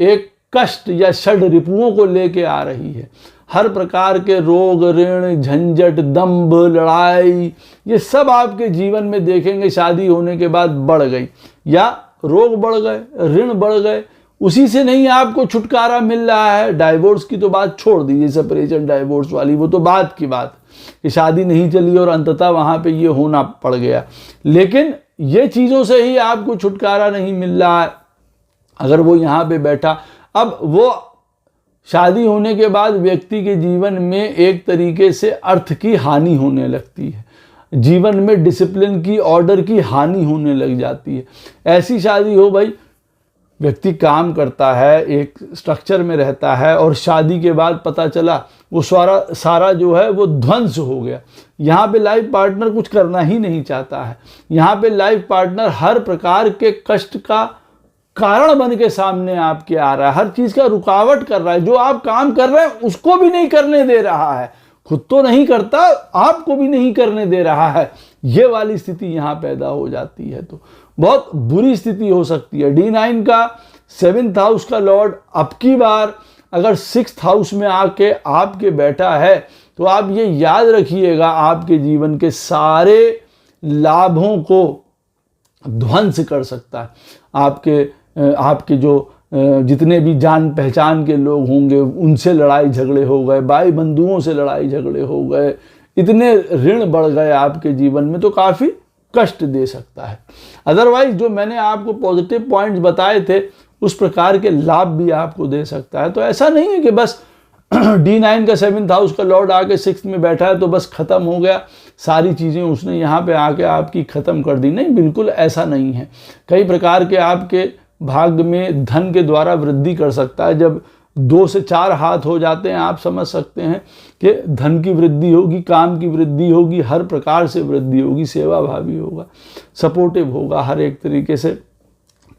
एक कष्ट या षड रिपुओं को लेके आ रही है। हर प्रकार के रोग, ऋण, झंझट, दंभ, लड़ाई, ये सब आपके जीवन में देखेंगे शादी होने के बाद बढ़ गई, या रोग बढ़ गए, ऋण बढ़ गए, उसी से नहीं आपको छुटकारा मिल रहा है। डाइवोर्स की तो बात छोड़ दीजिए, सेपरेशन डाइवोर्स वाली वो तो बात की बात कि शादी नहीं चली और अंततः वहाँ पे ये होना पड़ गया। लेकिन ये चीज़ों से ही आपको छुटकारा नहीं मिल रहा है अगर वो यहाँ पे बैठा। अब वो शादी होने के बाद व्यक्ति के जीवन में एक तरीके से अर्थ की हानि होने लगती है, जीवन में डिसिप्लिन की, ऑर्डर की हानि होने लग जाती है। ऐसी शादी हो भाई, व्यक्ति काम करता है, एक स्ट्रक्चर में रहता है और शादी के बाद पता चला वो सारा जो है वो ध्वंस हो गया। यहाँ पे लाइफ पार्टनर कुछ करना ही नहीं चाहता है, यहाँ पे लाइफ पार्टनर हर प्रकार के कष्ट का कारण बन के सामने आपके आ रहा है, हर चीज़ का रुकावट कर रहा है। जो आप काम कर रहे हैं उसको भी नहीं करने दे रहा है, खुद तो नहीं करता, आपको भी नहीं करने दे रहा है। ये वाली स्थिति यहाँ पैदा हो जाती है तो बहुत बुरी स्थिति हो सकती है। D9 का 7th हाउस का लॉर्ड अब की बार अगर 6th हाउस में आके आपके बैठा है तो आप ये याद रखिएगा आपके जीवन के सारे लाभों को ध्वंस कर सकता है। आपके जो जितने भी जान पहचान के लोग होंगे उनसे लड़ाई झगड़े हो गए, भाई बंधुओं से लड़ाई झगड़े हो गए, इतने ऋण बढ़ गए आपके जीवन में तो काफ़ी कष्ट दे सकता है। अदरवाइज जो मैंने आपको पॉजिटिव पॉइंट्स बताए थे उस प्रकार के लाभ भी आपको दे सकता है। तो ऐसा नहीं है कि बस D9 का 7th हाउस का लॉर्ड आके 6th में बैठा है तो बस ख़त्म हो गया, सारी चीज़ें उसने यहाँ पे आके आपकी ख़त्म कर दी। नहीं, बिल्कुल ऐसा नहीं है। कई प्रकार के आपके भाग्य में धन के द्वारा वृद्धि कर सकता है। जब 2 से 4 हाथ हो जाते हैं आप समझ सकते हैं कि धन की वृद्धि होगी, काम की वृद्धि होगी, हर प्रकार से वृद्धि होगी, सेवा भावी होगा, सपोर्टिव होगा, हर एक तरीके से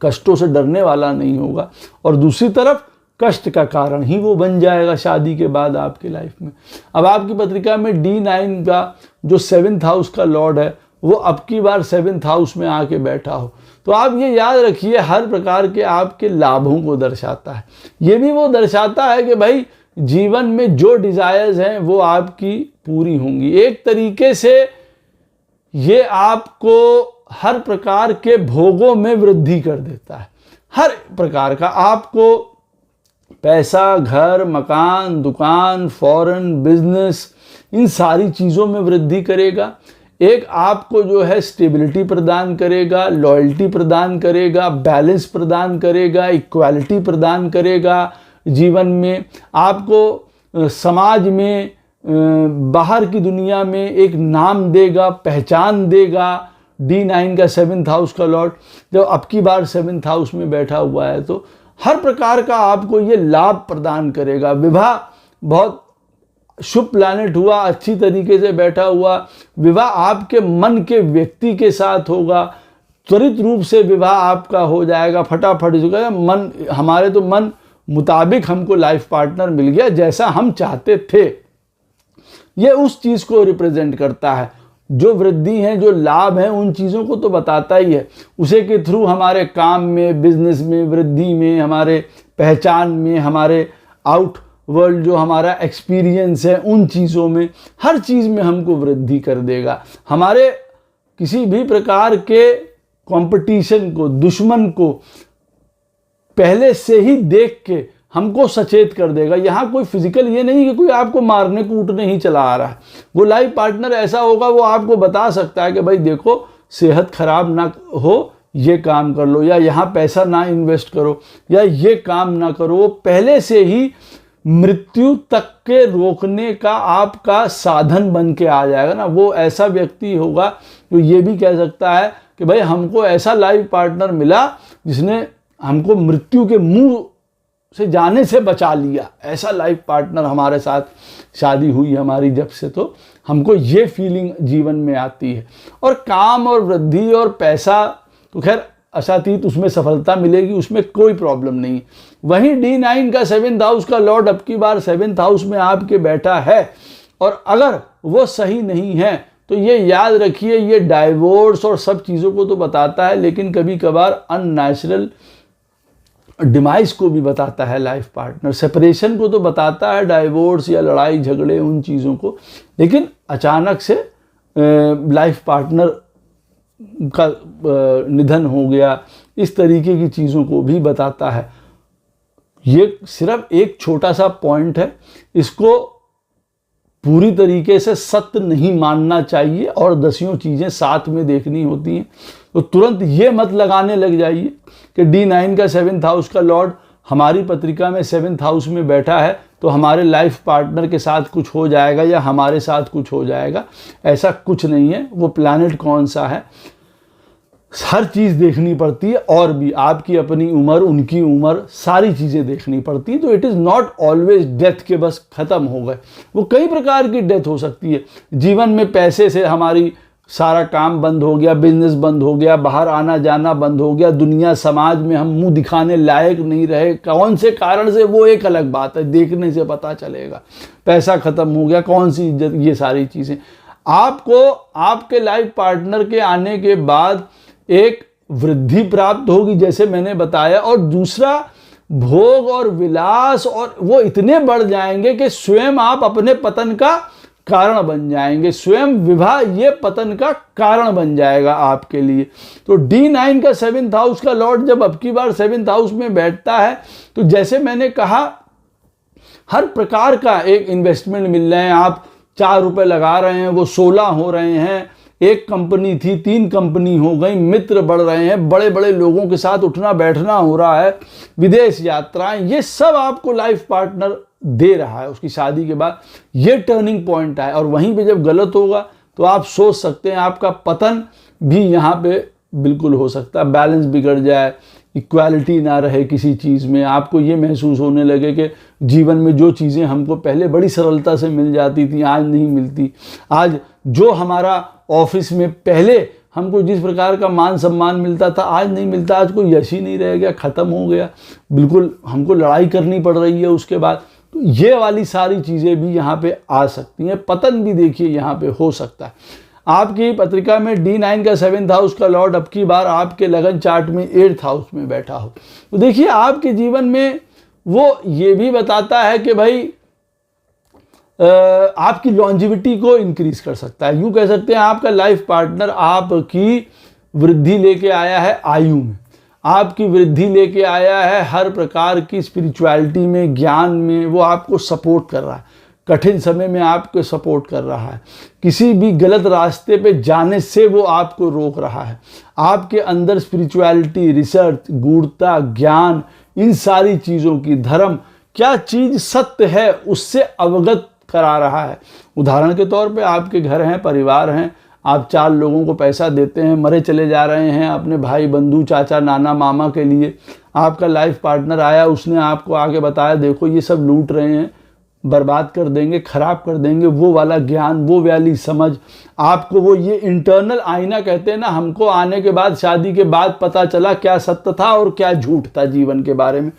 कष्टों से डरने वाला नहीं होगा। और दूसरी तरफ कष्ट का कारण ही वो बन जाएगा शादी के बाद आपकी लाइफ में। अब आपकी पत्रिका में D9 का जो 7th हाउस का लॉर्ड है वो अब की बार 7th हाउस में आके बैठा हो तो आप ये याद रखिए हर प्रकार के आपके लाभों को दर्शाता है। ये भी वो दर्शाता है कि भाई जीवन में जो डिज़ायर्स हैं वो आपकी पूरी होंगी। एक तरीके से ये आपको हर प्रकार के भोगों में वृद्धि कर देता है। हर प्रकार का आपको पैसा, घर, मकान, दुकान, फॉरेन बिजनेस, इन सारी चीज़ों में वृद्धि करेगा। एक आपको जो है स्टेबिलिटी प्रदान करेगा, लॉयल्टी प्रदान करेगा, बैलेंस प्रदान करेगा, इक्वालिटी प्रदान करेगा। जीवन में आपको समाज में, बाहर की दुनिया में एक नाम देगा, पहचान देगा। D9 का 7th हाउस का लॉर्ड जब अब की बार 7th हाउस में बैठा हुआ है तो हर प्रकार का आपको ये लाभ प्रदान करेगा। विवाह बहुत शुभ प्लैनेट हुआ, अच्छी तरीके से बैठा हुआ। विवाह आपके मन के व्यक्ति के साथ होगा, त्वरित रूप से विवाह आपका हो जाएगा, फटाफट होगा। मन, हमारे तो मन मुताबिक हमको लाइफ पार्टनर मिल गया जैसा हम चाहते थे। ये उस चीज़ को रिप्रेजेंट करता है। जो वृद्धि है, जो लाभ है, उन चीज़ों को तो बताता ही है। उसे के थ्रू हमारे काम में, बिजनेस में वृद्धि में, हमारे पहचान में, हमारे आउट वर्ल्ड जो हमारा एक्सपीरियंस है उन चीज़ों में, हर चीज़ में हमको वृद्धि कर देगा। हमारे किसी भी प्रकार के कंपटीशन को, दुश्मन को पहले से ही देख के हमको सचेत कर देगा। यहाँ कोई फिजिकल ये नहीं कि कोई आपको मारने कूटने ही चला आ रहा है। वो लाइफ पार्टनर ऐसा होगा, वो आपको बता सकता है कि भाई देखो सेहत खराब ना हो, ये काम कर लो, या यहाँ पैसा ना इन्वेस्ट करो, या ये काम ना करो। वो पहले से ही मृत्यु तक के रोकने का आपका साधन बन के आ जाएगा ना। वो ऐसा व्यक्ति होगा जो ये भी कह सकता है कि भाई हमको ऐसा लाइफ पार्टनर मिला जिसने हमको मृत्यु के मुंह से जाने से बचा लिया। ऐसा लाइफ पार्टनर हमारे साथ शादी हुई हमारी जब से, तो हमको ये फीलिंग जीवन में आती है। और काम और वृद्धि और पैसा तो खैर अशातीत, उसमें सफलता मिलेगी, उसमें कोई प्रॉब्लम नहीं। वहीं D9 का 7th हाउस का लॉर्ड अब की बार 7th हाउस में आपके बैठा है, और अगर वो सही नहीं है तो ये याद रखिए, ये डाइवोर्स और सब चीज़ों को तो बताता है, लेकिन कभी कभार अननेचुरल डिमाइस को भी बताता है लाइफ पार्टनर। सेपरेशन को तो बताता है, डाइवोर्स या लड़ाई झगड़े उन चीज़ों को, लेकिन अचानक से लाइफ पार्टनर का निधन हो गया, इस तरीके की चीज़ों को भी बताता है। ये सिर्फ एक छोटा सा पॉइंट है, इसको पूरी तरीके से सत्य नहीं मानना चाहिए और दसियों चीज़ें साथ में देखनी होती हैं। तो तुरंत ये मत लगाने लग जाइए कि D9 का 7th हाउस का लॉर्ड हमारी पत्रिका में 7th हाउस में बैठा है तो हमारे लाइफ पार्टनर के साथ कुछ हो जाएगा या हमारे साथ कुछ हो जाएगा। ऐसा कुछ नहीं है। वो प्लैनेट कौन सा है, हर चीज़ देखनी पड़ती है, और भी आपकी अपनी उम्र, उनकी उम्र, सारी चीज़ें देखनी पड़ती है। तो it is not always death के बस ख़त्म हो गए, वो कई प्रकार की डेथ हो सकती है। जीवन में पैसे से हमारी सारा काम बंद हो गया, बिजनेस बंद हो गया, बाहर आना जाना बंद हो गया, दुनिया समाज में हम मुंह दिखाने लायक नहीं रहे, कौन से कारण से वो एक अलग बात है, देखने से पता चलेगा। पैसा ख़त्म हो गया, कौन सी इज्जत, ये सारी चीज़ें आपको आपके लाइफ पार्टनर के आने के बाद एक वृद्धि प्राप्त होगी जैसे मैंने बताया, और दूसरा भोग और विलास, और वो इतने बढ़ जाएंगे कि स्वयं आप अपने पतन का कारण बन जाएंगे। स्वयं विवाह ये पतन का कारण बन जाएगा आपके लिए। तो D9 का 7th हाउस का लॉर्ड जब अब की बार 7th हाउस में बैठता है तो जैसे मैंने कहा, हर प्रकार का एक इन्वेस्टमेंट मिल रहे हैं। आप 4 रुपए लगा रहे हैं, वो 16 हो रहे हैं। एक कंपनी थी, 3 कंपनी हो गई, मित्र बढ़ रहे हैं, बड़े बड़े लोगों के साथ उठना बैठना हो रहा है, विदेश यात्राएं, ये सब आपको लाइफ पार्टनर दे रहा है। उसकी शादी के बाद ये टर्निंग पॉइंट है, और वहीं पे जब गलत होगा तो आप सोच सकते हैं आपका पतन भी यहाँ पे बिल्कुल हो सकता है। बैलेंस बिगड़ जाए, इक्वालिटी ना रहे किसी चीज़ में, आपको ये महसूस होने लगे कि जीवन में जो चीज़ें हमको पहले बड़ी सरलता से मिल जाती थी आज नहीं मिलती। आज जो हमारा ऑफिस में पहले हमको जिस प्रकार का मान सम्मान मिलता था आज नहीं मिलता। आज कोई यश ही नहीं रह गया, ख़त्म हो गया, बिल्कुल हमको लड़ाई करनी पड़ रही है उसके बाद। तो ये वाली सारी चीज़ें भी यहाँ पे आ सकती हैं। पतन भी देखिए यहाँ पे हो सकता है। आपकी पत्रिका में D9 का 7th हाउस का लॉर्ड अब की बार आपके लगन चार्ट में 8th हाउस में बैठा हो तो देखिए आपके जीवन में वो ये भी बताता है कि भाई आपकी लॉन्जिविटी को इंक्रीज कर सकता है। यूँ कह सकते हैं आपका लाइफ पार्टनर आपकी वृद्धि लेके आया है आयु में, आपकी वृद्धि लेके आया है हर प्रकार की स्पिरिचुअलिटी में, ज्ञान में, वो आपको सपोर्ट कर रहा है, कठिन समय में आपको सपोर्ट कर रहा है, किसी भी गलत रास्ते पे जाने से वो आपको रोक रहा है। आपके अंदर स्पिरिचुअलिटी, रिसर्च, गूढ़ता, ज्ञान, इन सारी चीज़ों की, धर्म क्या चीज़ सत्य है उससे अवगत करा रहा है। उदाहरण के तौर पे आपके घर हैं, परिवार हैं, आप 4 लोगों को पैसा देते हैं, मरे चले जा रहे हैं अपने भाई बंधु चाचा नाना मामा के लिए, आपका लाइफ पार्टनर आया, उसने आपको आगे बताया देखो ये सब लूट रहे हैं, बर्बाद कर देंगे, खराब कर देंगे, वो वाला ज्ञान, वो वाली समझ आपको, वो ये इंटरनल आईना कहते हैं ना, हमको आने के बाद, शादी के बाद पता चला क्या सत्य था और क्या झूठ था जीवन के बारे में,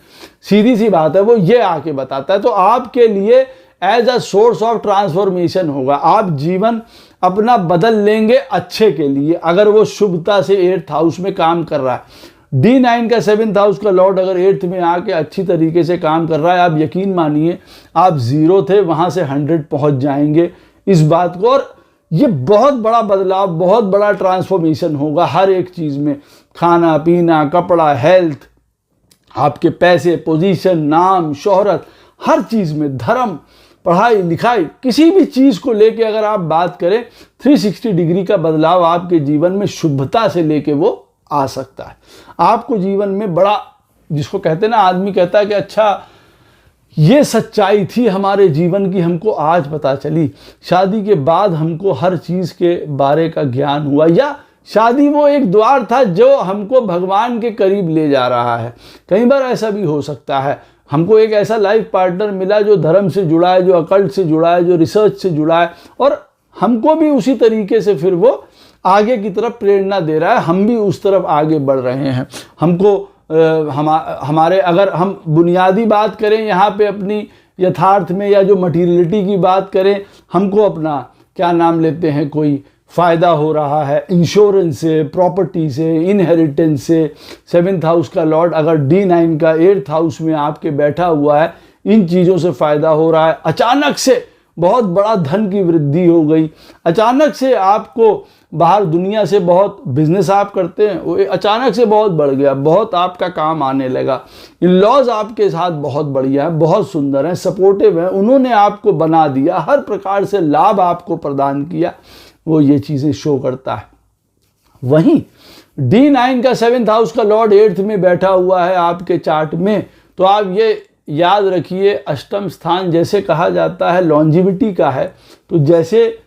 सीधी सी बात है, वो ये आके बताता है। तो आपके लिए as a source of transformation होगा, आप जीवन अपना बदल लेंगे अच्छे के लिए, अगर वो शुभता से 8th हाउस में काम कर रहा है। D9 का 7th हाउस का लॉर्ड अगर 8th में आके अच्छी तरीके से काम कर रहा है, आप यकीन मानिए आप 0 थे वहां से 100 पहुंच जाएंगे इस बात को। और ये बहुत बड़ा बदलाव, बहुत बड़ा ट्रांसफॉर्मेशन होगा हर एक चीज़ में, खाना पीना, कपड़ा, हेल्थ, आपके पैसे, पोजीशन, नाम, शोहरत, हर चीज़ में, धर्म, पढ़ाई लिखाई, किसी भी चीज़ को लेके अगर आप बात करें 360 डिग्री का बदलाव आपके जीवन में शुभता से लेके वो आ सकता है। आपको जीवन में बड़ा, जिसको कहते हैं ना, आदमी कहता है कि अच्छा ये सच्चाई थी हमारे जीवन की, हमको आज पता चली, शादी के बाद हमको हर चीज़ के बारे का ज्ञान हुआ, या शादी वो एक द्वार था जो हमको भगवान के करीब ले जा रहा है। कई बार ऐसा भी हो सकता है, हमको एक ऐसा लाइफ पार्टनर मिला जो धर्म से जुड़ा है, जो अकल्ट से जुड़ा है, जो रिसर्च से जुड़ा है, और हमको भी उसी तरीके से फिर वो आगे की तरफ प्रेरणा दे रहा है, हम भी उस तरफ आगे बढ़ रहे हैं। हमको हमारे, अगर हम बुनियादी बात करें यहाँ पे अपनी यथार्थ में, या जो मटीरियलिटी की बात करें, हमको अपना क्या नाम लेते हैं, कोई फ़ायदा हो रहा है इंश्योरेंस से, प्रॉपर्टी से, इनहेरिटेंस से। 7th हाउस का लॉर्ड अगर D9 का 8th हाउस में आपके बैठा हुआ है, इन चीज़ों से फ़ायदा हो रहा है। अचानक से बहुत बड़ा धन की वृद्धि हो गई, अचानक से आपको बाहर दुनिया से बहुत, बिजनेस आप करते हैं वो अचानक से बहुत बढ़ गया, बहुत आपका काम आने लगा, इन-लॉज आपके साथ बहुत बढ़िया है, बहुत सुंदर हैं, सपोर्टिव हैं, उन्होंने आपको बना दिया, हर प्रकार से लाभ आपको प्रदान किया, वो ये चीज़ें शो करता है। वहीं D9 का 7th हाउस का लॉर्ड 8th में बैठा हुआ है आपके चार्ट में, तो आप ये याद रखिए, अष्टम स्थान जैसे कहा जाता है लॉन्जिविटी का है, तो जैसे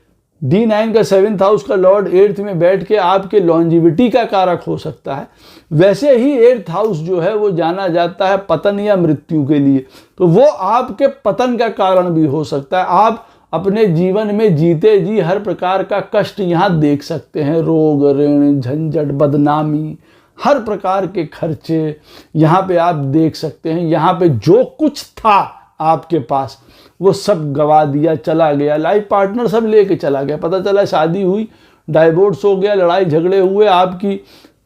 D9 का 7th हाउस का लॉर्ड 8th में बैठ के आपके लॉन्जिविटी का कारक हो सकता है, वैसे ही 8th हाउस जो है वो जाना जाता है पतन या मृत्यु के लिए, तो वो आपके पतन का कारण भी हो सकता है। आप अपने जीवन में जीते जी हर प्रकार का कष्ट यहाँ देख सकते हैं, रोग, ऋण, झंझट, बदनामी, हर प्रकार के खर्चे यहाँ पे आप देख सकते हैं। यहाँ पे जो कुछ था आपके पास वो सब गवा दिया, चला गया, लाइफ पार्टनर सब लेके चला गया, पता चला शादी हुई, डाइवोर्स हो गया, लड़ाई झगड़े हुए, आपकी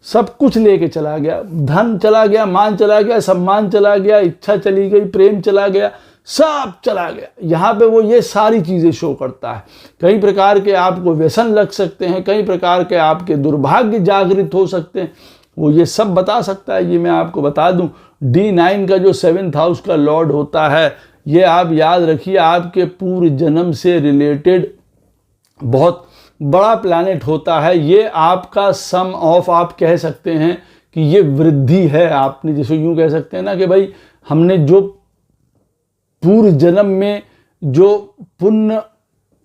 सब कुछ लेके चला गया, धन चला गया, मान चला गया, सम्मान चला गया, इच्छा चली गई, प्रेम चला गया, सब चला गया। यहाँ पे वो ये सारी चीज़ें शो करता है। कई प्रकार के आपको व्यसन लग सकते हैं, कई प्रकार के आपके दुर्भाग्य जागृत हो सकते हैं, वो ये सब बता सकता है। ये मैं आपको बता दूं, D9 का जो 7th हाउस का लॉर्ड होता है, ये आप याद रखिए आपके पूर्व जन्म से रिलेटेड बहुत बड़ा प्लैनेट होता है। ये आपका सम ऑफ, आप कह सकते हैं कि ये वृद्धि है। आपने जैसे यूँ कह सकते हैं ना कि भाई हमने जो पूर्व जन्म में जो पुण्य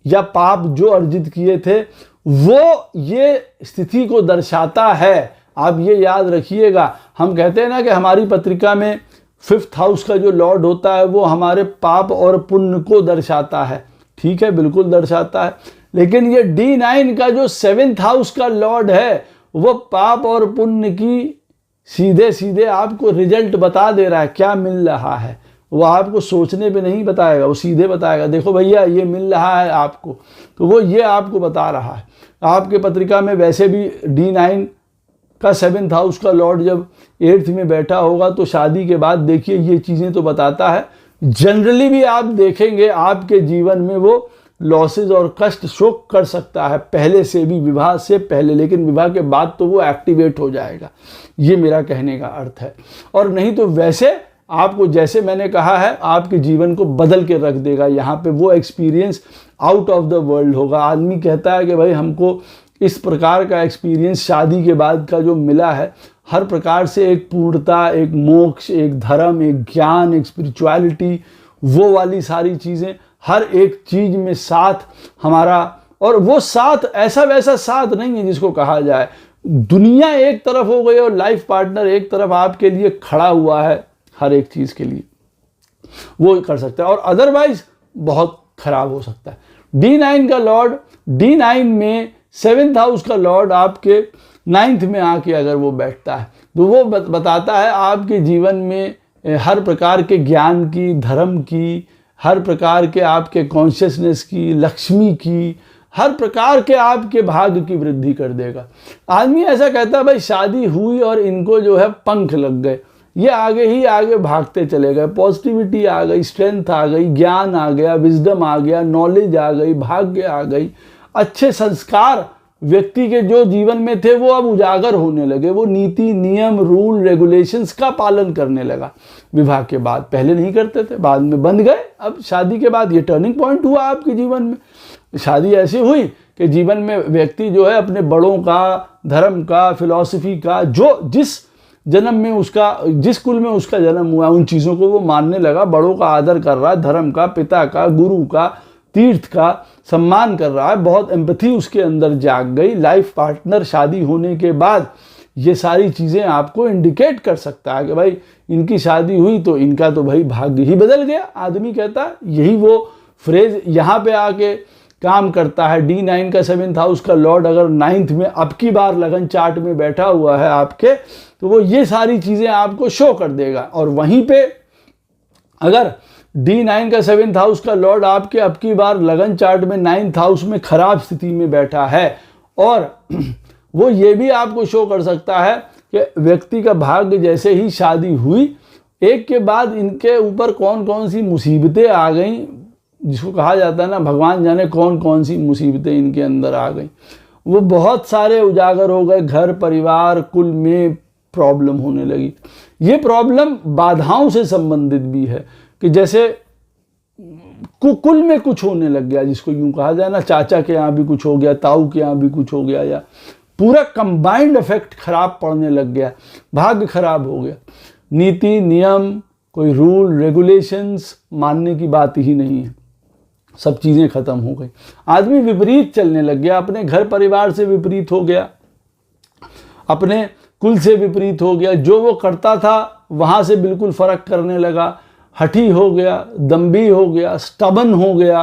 या पाप जो अर्जित किए थे, वो ये स्थिति को दर्शाता है। आप ये याद रखिएगा, हम कहते हैं ना कि हमारी पत्रिका में 5th हाउस का जो लॉर्ड होता है वो हमारे पाप और पुण्य को दर्शाता है, ठीक है, बिल्कुल दर्शाता है। लेकिन ये D9 का जो 7th हाउस का लॉर्ड है वो पाप और पुण्य की सीधे सीधे आपको रिजल्ट बता दे रहा है, क्या मिल रहा है। वो आपको सोचने पे नहीं बताएगा, वो सीधे बताएगा, देखो भैया ये मिल रहा है आपको, तो वो ये आपको बता रहा है। आपके पत्रिका में वैसे भी D9 का 7th हाउस का लॉर्ड जब 8th में बैठा होगा तो शादी के बाद देखिए ये चीज़ें तो बताता है, जनरली भी आप देखेंगे आपके जीवन में वो लॉसेज और कष्ट शोक कर सकता है, पहले से भी, विवाह से पहले, लेकिन विवाह के बाद तो वो एक्टिवेट हो जाएगा, ये मेरा कहने का अर्थ है। और नहीं तो वैसे आपको, जैसे मैंने कहा है, आपके जीवन को बदल के रख देगा। यहाँ पे वो experience out of the world होगा। आदमी कहता है कि भाई हमको इस प्रकार का एक्सपीरियंस शादी के बाद का जो मिला है, हर प्रकार से एक पूर्णता, एक मोक्ष, एक धर्म, एक ज्ञान, एक स्पिरिचुअलिटी, वो वाली सारी चीज़ें, हर एक चीज़ में साथ हमारा, और वो साथ ऐसा वैसा साथ नहीं है जिसको कहा जाए दुनिया एक तरफ हो गई और लाइफ पार्टनर एक तरफ आपके लिए खड़ा हुआ है हर एक चीज़ के लिए, वो कर सकता है। और अदरवाइज बहुत खराब हो सकता है। D9 का लॉर्ड, D9 में 7th हाउस का लॉर्ड आपके 9th में आके अगर वो बैठता है तो वो बताता है आपके जीवन में हर प्रकार के ज्ञान की, धर्म की, हर प्रकार के आपके कॉन्शियसनेस की, लक्ष्मी की, हर प्रकार के आपके भाग्य की वृद्धि कर देगा। आदमी ऐसा कहता है भाई शादी हुई और इनको जो है पंख लग गए, ये आगे ही आगे भागते चले गए, पॉजिटिविटी आ गई, स्ट्रेंथ आ गई, ज्ञान आ गया, विजडम आ गया, नॉलेज आ गई, भाग्य आ गई, अच्छे संस्कार व्यक्ति के जो जीवन में थे वो अब उजागर होने लगे। वो नीति, नियम, रूल, रेगुलेशंस का पालन करने लगा विवाह के बाद। पहले नहीं करते थे, बाद में बंद गए। अब शादी के बाद ये टर्निंग पॉइंट हुआ आपके जीवन में। शादी ऐसी हुई कि जीवन में व्यक्ति जो है अपने बड़ों का, धर्म का, फिलॉसफी का, जो जिस जन्म में उसका, जिस कुल में उसका जन्म हुआ, उन चीज़ों को वो मानने लगा, बड़ों का आदर कर रहा है, धर्म का, पिता का, गुरु का, तीर्थ का सम्मान कर रहा है। बहुत एम्पैथी उसके अंदर जाग गई। लाइफ पार्टनर शादी होने के बाद ये सारी चीज़ें आपको इंडिकेट कर सकता है कि भाई इनकी शादी हुई तो इनका तो भाई भाग्य ही बदल गया। आदमी कहता है, यही वो फ्रेज यहाँ पे आके काम करता है। D9 का 7th हाउस का लॉर्ड अगर 9th में अब की बार लगन चार्ट में बैठा हुआ है आपके, तो वो ये सारी चीज़ें आपको शो कर देगा। और वहीं पे अगर D9 का 7th हाउस का लॉर्ड आपके अब की बार लगन चार्ट में 9th हाउस में खराब स्थिति में बैठा है, और वो ये भी आपको शो कर सकता है कि व्यक्ति का भाग्य जैसे ही शादी हुई, एक के बाद इनके ऊपर कौन कौन सी मुसीबतें आ गई, जिसको कहा जाता है ना, भगवान जाने कौन कौन सी मुसीबतें इनके अंदर आ गई। वो बहुत सारे उजागर हो गए, घर परिवार कुल में प्रॉब्लम होने लगी। ये प्रॉब्लम बाधाओं से संबंधित भी है कि जैसे कुल में कुछ होने लग गया, जिसको यूं कहा जाए ना, चाचा के यहाँ भी कुछ हो गया, ताऊ के यहाँ भी कुछ हो गया, या पूरा कंबाइंड इफेक्ट खराब पड़ने लग गया, भाग्य खराब हो गया। नीति, नियम, कोई रूल, रेगुलेशंस मानने की बात ही नहीं है, सब चीज़ें खत्म हो गई। आदमी विपरीत चलने लग गया, अपने घर परिवार से विपरीत हो गया, अपने कुल से विपरीत हो गया, जो वो करता था वहाँ से बिल्कुल फर्क करने लगा, हठी हो गया, दम्भी हो गया, स्टबन हो गया,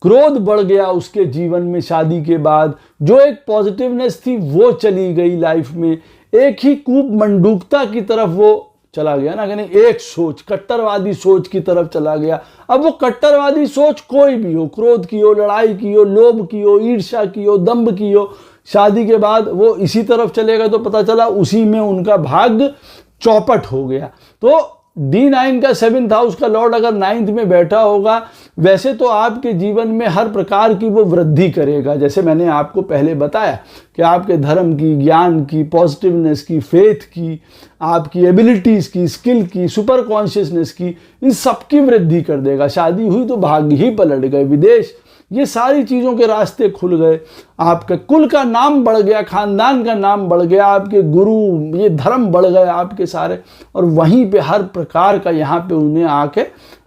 क्रोध बढ़ गया उसके जीवन में। शादी के बाद जो एक पॉजिटिवनेस थी वो चली गई लाइफ में, एक ही कूप मंडूकता की तरफ वो चला गया ना, यानी एक सोच, कट्टरवादी सोच की तरफ चला गया। अब वो कट्टरवादी सोच कोई भी हो, क्रोध की हो, लड़ाई की हो, लोभ की हो, ईर्ष्या की हो, दंभ की हो, शादी के बाद वो इसी तरफ चलेगा तो पता चला उसी में उनका भाग्य चौपट हो गया। तो D9 का 7th हाउस का लॉर्ड अगर 9th में बैठा होगा, वैसे तो आपके जीवन में हर प्रकार की वो वृद्धि करेगा, जैसे मैंने आपको पहले बताया कि आपके धर्म की, ज्ञान की, पॉजिटिवनेस की, फेथ की, आपकी एबिलिटीज़ की, स्किल की, सुपर कॉन्शियसनेस की, इन सब की वृद्धि कर देगा। शादी हुई तो भाग्य ही पलट गए, विदेश, ये सारी चीज़ों के रास्ते खुल गए, आपके कुल का नाम बढ़ गया, खानदान का नाम बढ़ गया, आपके गुरु, ये धर्म बढ़ गए आपके सारे। और वहीं पे हर प्रकार का यहाँ पे उन्हें आके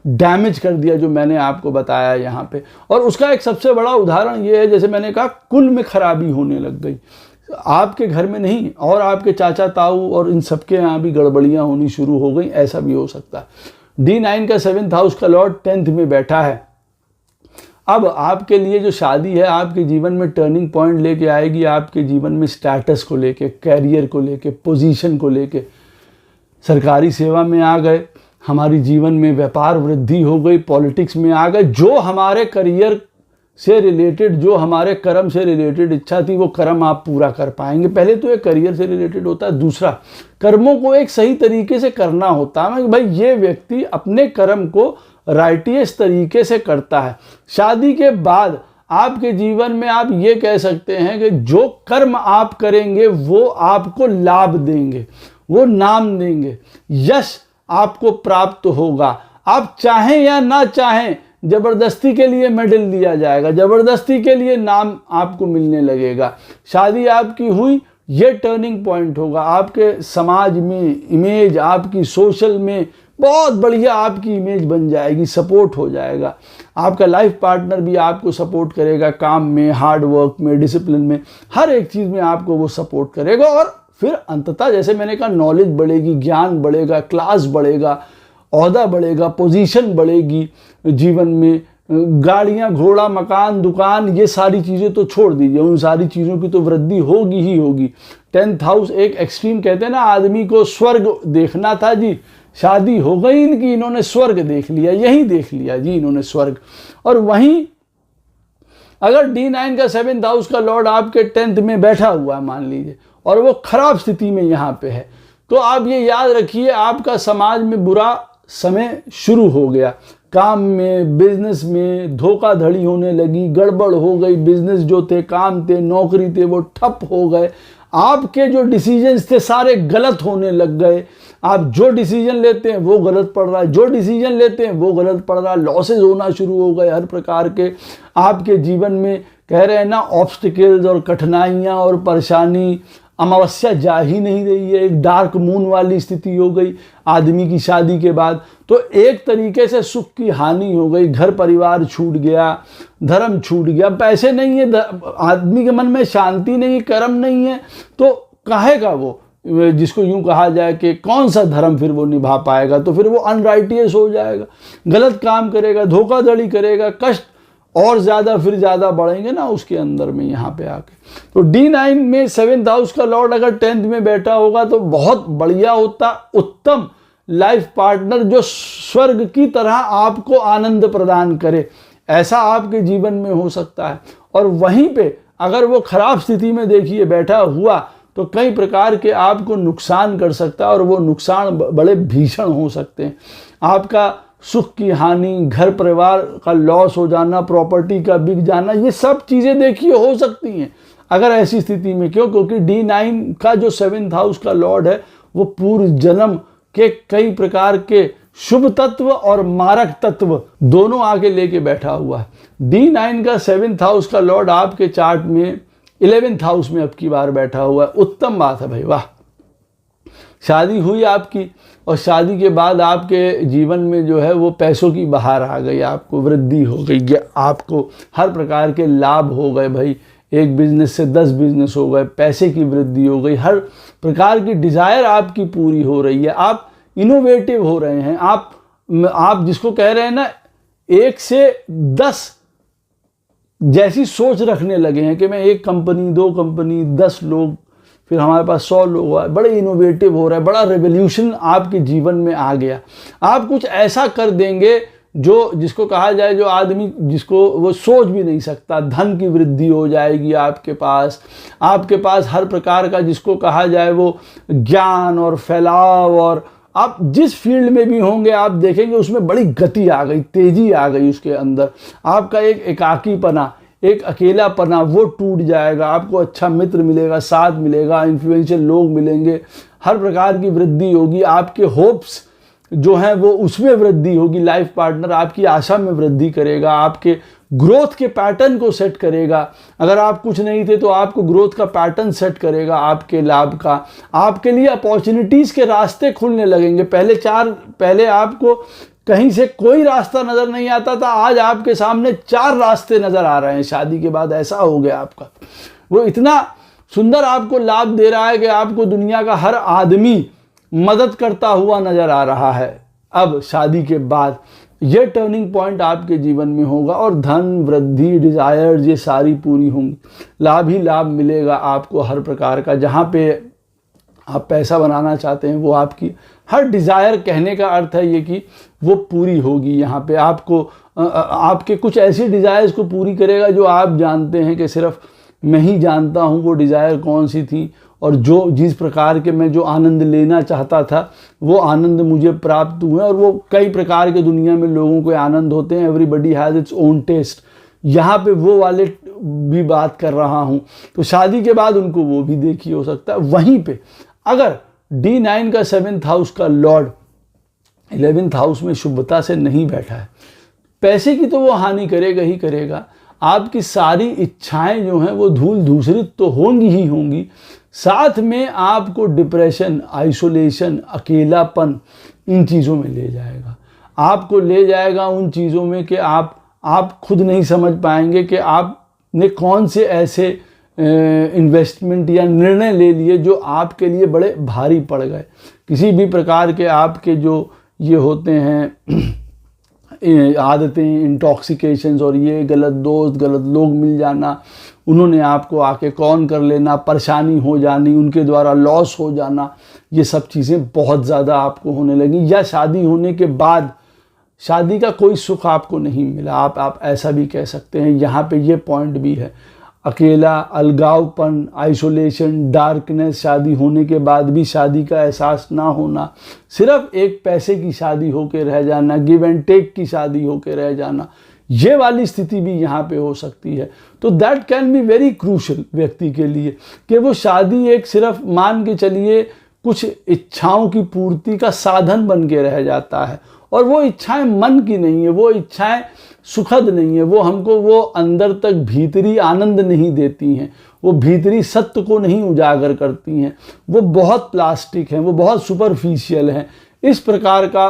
डैमेज कर दिया, जो मैंने आपको बताया यहाँ पे। और उसका एक सबसे बड़ा उदाहरण ये है, जैसे मैंने कहा, कुल में खराबी होने लग गई, आपके घर में नहीं और आपके चाचा ताऊ और इन सबके यहाँ भी गड़बड़ियाँ होनी शुरू हो गई, ऐसा भी हो सकता है। D9 का 7th हाउस का लॉर्ड 10th में बैठा है। अब आपके लिए जो शादी है आपके जीवन में टर्निंग पॉइंट लेके आएगी, आपके जीवन में स्टेटस को लेके, कैरियर को लेके, पोजीशन को लेके। सरकारी सेवा में आ गए, हमारी जीवन में व्यापार वृद्धि हो गई, पॉलिटिक्स में आ गए, जो हमारे करियर से रिलेटेड, जो हमारे कर्म से रिलेटेड इच्छा थी, वो कर्म आप पूरा कर पाएंगे। पहले तो एक करियर से रिलेटेड होता है, दूसरा कर्मों को एक सही तरीके से करना होता है। भाई ये व्यक्ति अपने कर्म को राइटियस तरीके से करता है। शादी के बाद आपके जीवन में आप ये कह सकते हैं कि जो कर्म आप करेंगे वो आपको लाभ देंगे, वो नाम देंगे, यश आपको प्राप्त होगा। आप चाहें या ना चाहें, जबरदस्ती के लिए मेडल दिया जाएगा, जबरदस्ती के लिए नाम आपको मिलने लगेगा। शादी आपकी हुई, ये टर्निंग पॉइंट होगा आपके समाज में, इमेज आपकी सोशल में बहुत बढ़िया आपकी इमेज बन जाएगी, सपोर्ट हो जाएगा। आपका लाइफ पार्टनर भी आपको सपोर्ट करेगा, काम में, हार्ड वर्क में, डिसिप्लिन में, हर एक चीज़ में आपको वो सपोर्ट करेगा। और फिर अंततः जैसे मैंने कहा, नॉलेज बढ़ेगी, ज्ञान बढ़ेगा, क्लास बढ़ेगा, ओहदा बढ़ेगा, पोजीशन बढ़ेगी जीवन में। गाड़ियाँ, घोड़ा, मकान, दुकान, ये सारी चीज़ें तो छोड़ दीजिए, उन सारी चीज़ों की तो वृद्धि होगी ही होगी। 10th हाउस एक एक्सट्रीम, कहते हैं ना, आदमी को स्वर्ग देखना था जी, शादी हो गई इनकी, इन्होंने स्वर्ग देख लिया, यही देख लिया जी इन्होंने स्वर्ग। और वहीं अगर D9 का 7th हाउस का लॉर्ड आपके 10th में बैठा हुआ है मान लीजिए, और वो खराब स्थिति में यहाँ पे है, तो आप ये याद रखिए आपका समाज में बुरा समय शुरू हो गया। काम में, बिजनेस में धोखाधड़ी होने लगी, गड़बड़ हो गई, बिजनेस जो थे, काम थे, नौकरी थे, वो ठप हो गए। आपके जो डिसीजंस थे सारे गलत होने लग गए। आप जो डिसीजन लेते हैं वो गलत पड़ रहा है, जो डिसीजन लेते हैं वो गलत पड़ रहा है। लॉसेज होना शुरू हो गए हर प्रकार के आपके जीवन में। कह रहे हैं ना, ऑब्स्टिकल्स और कठिनाइयाँ और परेशानी, अमावस्या जा ही नहीं रही है, एक डार्क मून वाली स्थिति हो गई आदमी की शादी के बाद। तो एक तरीके से सुख की हानि हो गई, घर परिवार छूट गया, धर्म छूट गया, पैसे नहीं है, आदमी के मन में शांति नहीं, कर्म नहीं है, तो कहेगा वो, जिसको यूं कहा जाए कि कौन सा धर्म फिर वो निभा पाएगा। तो फिर वो अनराइटियस हो जाएगा, गलत काम करेगा, धोखाधड़ी करेगा, कष्ट और ज़्यादा फिर ज़्यादा बढ़ेंगे ना उसके अंदर में यहाँ पे आके। तो D9 में 7th हाउस का लॉर्ड अगर 10th में बैठा होगा तो बहुत बढ़िया होता, उत्तम लाइफ पार्टनर जो स्वर्ग की तरह आपको आनंद प्रदान करे, ऐसा आपके जीवन में हो सकता है। और वहीं पे अगर वो खराब स्थिति में देखिए बैठा हुआ तो कई प्रकार के आपको नुकसान कर सकता है, और वो नुकसान बड़े भीषण हो सकते हैं। आपका सुख की हानि, घर परिवार का लॉस हो जाना, प्रॉपर्टी का बिक जाना, ये सब चीज़ें देखिए हो सकती हैं अगर ऐसी स्थिति में। क्यों? क्योंकि D9 का जो 7th हाउस का लॉर्ड है वो पूर्व जन्म के कई प्रकार के शुभ तत्व और मारक तत्व दोनों आगे लेके बैठा हुआ है। D9 का 7th हाउस का लॉर्ड आपके चार्ट में 11th हाउस में अब की बार बैठा हुआ है। उत्तम बात है भाई, वाह। शादी हुई आपकी, और शादी के बाद आपके जीवन में जो है वो पैसों की बहार आ गई, आपको वृद्धि हो गई, आपको हर प्रकार के लाभ हो गए भाई। एक बिजनेस से 10 बिजनेस हो गए, पैसे की वृद्धि हो गई, हर प्रकार की डिज़ायर आपकी पूरी हो रही है, आप इनोवेटिव हो रहे हैं। आप जिसको कह रहे हैं ना, 1 से 10 जैसी सोच रखने लगे हैं कि मैं 1 कंपनी, 2 कंपनी, 10 लोग, फिर हमारे पास 100 लोग हुआ है, बड़े इनोवेटिव हो रहा है, बड़ा रेवोल्यूशन आपके जीवन में आ गया। आप कुछ ऐसा कर देंगे जो, जिसको कहा जाए, जो आदमी जिसको वो सोच भी नहीं सकता। धन की वृद्धि हो जाएगी आपके पास हर प्रकार का, जिसको कहा जाए वो ज्ञान और फैलाव, और आप जिस फील्ड में भी होंगे आप देखेंगे उसमें बड़ी गति आ गई, तेजी आ गई उसके अंदर। आपका एक एकाकीपना, एक अकेलापना वो टूट जाएगा, आपको अच्छा मित्र मिलेगा, साथ मिलेगा, इन्फ्लुएंशियल लोग मिलेंगे, हर प्रकार की वृद्धि होगी। आपके होप्स जो हैं वो उसमें वृद्धि होगी। लाइफ पार्टनर आपकी आशा में वृद्धि करेगा, आपके ग्रोथ के पैटर्न को सेट करेगा। अगर आप कुछ नहीं थे तो आपको ग्रोथ का पैटर्न सेट करेगा आपके लाभ का। आपके लिए अपॉर्चुनिटीज़ के रास्ते खुलने लगेंगे। पहले आपको कहीं से कोई रास्ता नज़र नहीं आता था, आज आपके सामने 4 रास्ते नज़र आ रहे हैं। शादी के बाद ऐसा हो गया आपका, वो इतना सुंदर आपको लाभ दे रहा है कि आपको दुनिया का हर आदमी मदद करता हुआ नज़र आ रहा है। अब शादी के बाद ये टर्निंग पॉइंट आपके जीवन में होगा, और धन वृद्धि, डिज़ायर्स, ये सारी पूरी होंगी। लाभ ही लाभ मिलेगा आपको हर प्रकार का। जहाँ पे आप पैसा बनाना चाहते हैं, वो आपकी हर डिज़ायर, कहने का अर्थ है ये कि वो पूरी होगी। यहाँ पे आपको आपके कुछ ऐसी डिज़ायर्स को पूरी करेगा जो आप जानते हैं कि सिर्फ मैं ही जानता हूँ वो डिज़ायर कौन सी थी, और जो जिस प्रकार के मैं जो आनंद लेना चाहता था वो आनंद मुझे प्राप्त हुए। और वो कई प्रकार के दुनिया में लोगों को आनंद होते हैं, everybody has its own test. यहाँ पे वो वाले भी बात कर रहा हूँ। तो शादी के बाद उनको वो भी देखिए हो सकता है। वहीं पे अगर D9 का 7th हाउस का लॉर्ड 11th हाउस में शुभता से नहीं बैठा है, पैसे की तो वो हानि करेगा ही करेगा, आपकी सारी इच्छाएं जो हैं वो धूल धूसरित तो होंगी ही होंगी, साथ में आपको डिप्रेशन, आइसोलेशन, अकेलापन, इन चीज़ों में ले जाएगा। आपको ले जाएगा उन चीज़ों में कि आप खुद नहीं समझ पाएंगे कि आपने कौन से ऐसे इन्वेस्टमेंट या निर्णय ले लिए जो आपके लिए बड़े भारी पड़ गए। किसी भी प्रकार के आपके जो ये होते हैं आदतें, इंटॉक्सिकेशंस, और ये गलत दोस्त, गलत लोग मिल जाना, उन्होंने आपको आके कौन कर लेना, परेशानी हो जानी, उनके द्वारा लॉस हो जाना, ये सब चीज़ें बहुत ज़्यादा आपको होने लगी। या शादी होने के बाद शादी का कोई सुख आपको नहीं मिला, आप ऐसा भी कह सकते हैं। यहाँ पे ये पॉइंट भी है, अकेला, अलगावपन, आइसोलेशन, डार्कनेस, शादी होने के बाद भी शादी का एहसास ना होना, सिर्फ एक पैसे की शादी होके रह जाना, गिव एंड टेक की शादी होके रह जाना, ये वाली स्थिति भी यहाँ पे हो सकती है। तो that can be very crucial व्यक्ति के लिए कि वो शादी एक सिर्फ मान के चलिए कुछ इच्छाओं की पूर्ति का साधन बन के रह जाता है, और वो इच्छाएं मन की नहीं है, वो इच्छाएं सुखद नहीं है, वो हमको वो अंदर तक भीतरी आनंद नहीं देती हैं, वो भीतरी सत्य को नहीं उजागर करती हैं, वो बहुत प्लास्टिक हैं, वो बहुत सुपरफिशियल हैं। इस प्रकार का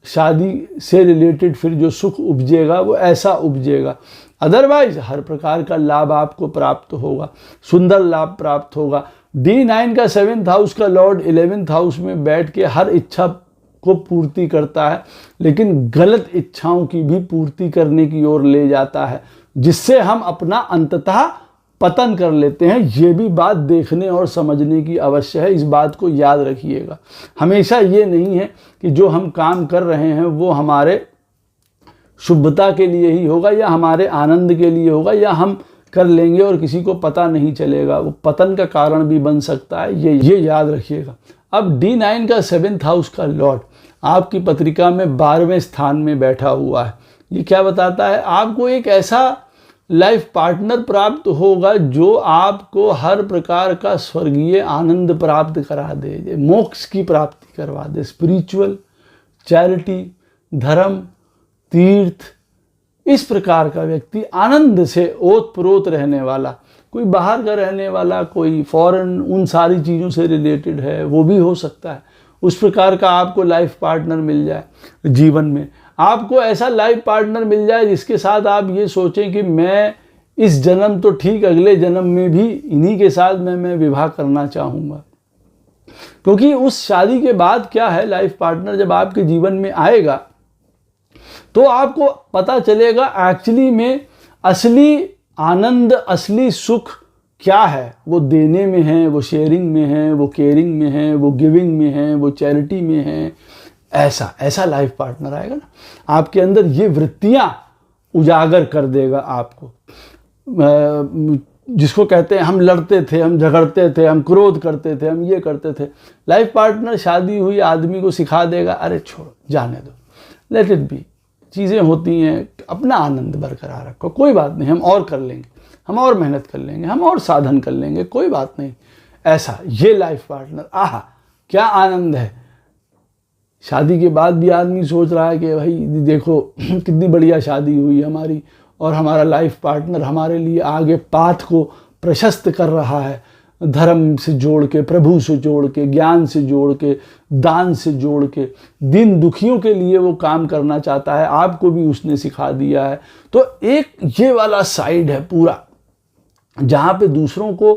शादी से रिलेटेड फिर जो सुख उपजेगा वो ऐसा उपजेगा। अदरवाइज हर प्रकार का लाभ आपको प्राप्त होगा, सुंदर लाभ प्राप्त होगा। D9 का 7th हाउस का लॉर्ड 11th हाउस में बैठ के हर इच्छा को पूर्ति करता है, लेकिन गलत इच्छाओं की भी पूर्ति करने की ओर ले जाता है, जिससे हम अपना अंततः पतन कर लेते हैं। ये भी बात देखने और समझने की अवश्य है, इस बात को याद रखिएगा। हमेशा ये नहीं है कि जो हम काम कर रहे हैं वो हमारे शुभता के लिए ही होगा या हमारे आनंद के लिए होगा, या हम कर लेंगे और किसी को पता नहीं चलेगा, वो पतन का कारण भी बन सकता है। ये याद रखिएगा। अब D9 का 7th हाउस का लॉर्ड आपकी पत्रिका में 12वें स्थान में बैठा हुआ है। ये क्या बताता है? आपको एक ऐसा लाइफ पार्टनर प्राप्त होगा जो आपको हर प्रकार का स्वर्गीय आनंद प्राप्त करा दे, मोक्ष की प्राप्ति करवा दे। स्पिरिचुअल, चैरिटी, धर्म, तीर्थ, इस प्रकार का व्यक्ति, आनंद से ओतप्रोत रहने वाला, कोई बाहर का रहने वाला, कोई फॉरेन, उन सारी चीज़ों से रिलेटेड है, वो भी हो सकता है। उस प्रकार का आपको लाइफ पार्टनर मिल जाए जीवन में। आपको ऐसा लाइफ पार्टनर मिल जाए जिसके साथ आप ये सोचें कि मैं इस जन्म तो ठीक, अगले जन्म में भी इन्हीं के साथ मैं विवाह करना चाहूँगा। क्योंकि उस शादी के बाद क्या है, लाइफ पार्टनर जब आपके जीवन में आएगा तो आपको पता चलेगा एक्चुअली में असली आनंद, असली सुख क्या है। वो देने में है, वो शेयरिंग में है, वो केयरिंग में है, वो गिविंग में है, वो चैरिटी में है। ऐसा लाइफ पार्टनर आएगा ना, आपके अंदर ये वृत्तियां उजागर कर देगा आपको। जिसको कहते हैं हम लड़ते थे, हम झगड़ते थे, हम क्रोध करते थे, हम ये करते थे। लाइफ पार्टनर शादी हुई आदमी को सिखा देगा, अरे छोड़ो, जाने दो, लेट इट बी, चीज़ें होती हैं, अपना आनंद बरकरार रखो, कोई बात नहीं, हम और कर लेंगे, हम और मेहनत कर लेंगे, हम और साधन कर लेंगे, कोई बात नहीं। ऐसा ये लाइफ पार्टनर, आहा क्या आनंद है। शादी के बाद भी आदमी सोच रहा है कि भाई देखो कितनी बढ़िया शादी हुई हमारी, और हमारा लाइफ पार्टनर हमारे लिए आगे पाथ को प्रशस्त कर रहा है, धर्म से जोड़ के, प्रभु से जोड़ के, ज्ञान से जोड़ के, दान से जोड़ के, दीन दुखियों के लिए वो काम करना चाहता है। आपको भी उसने सिखा दिया है। तो एक ये वाला साइड है पूरा, जहाँ पे दूसरों को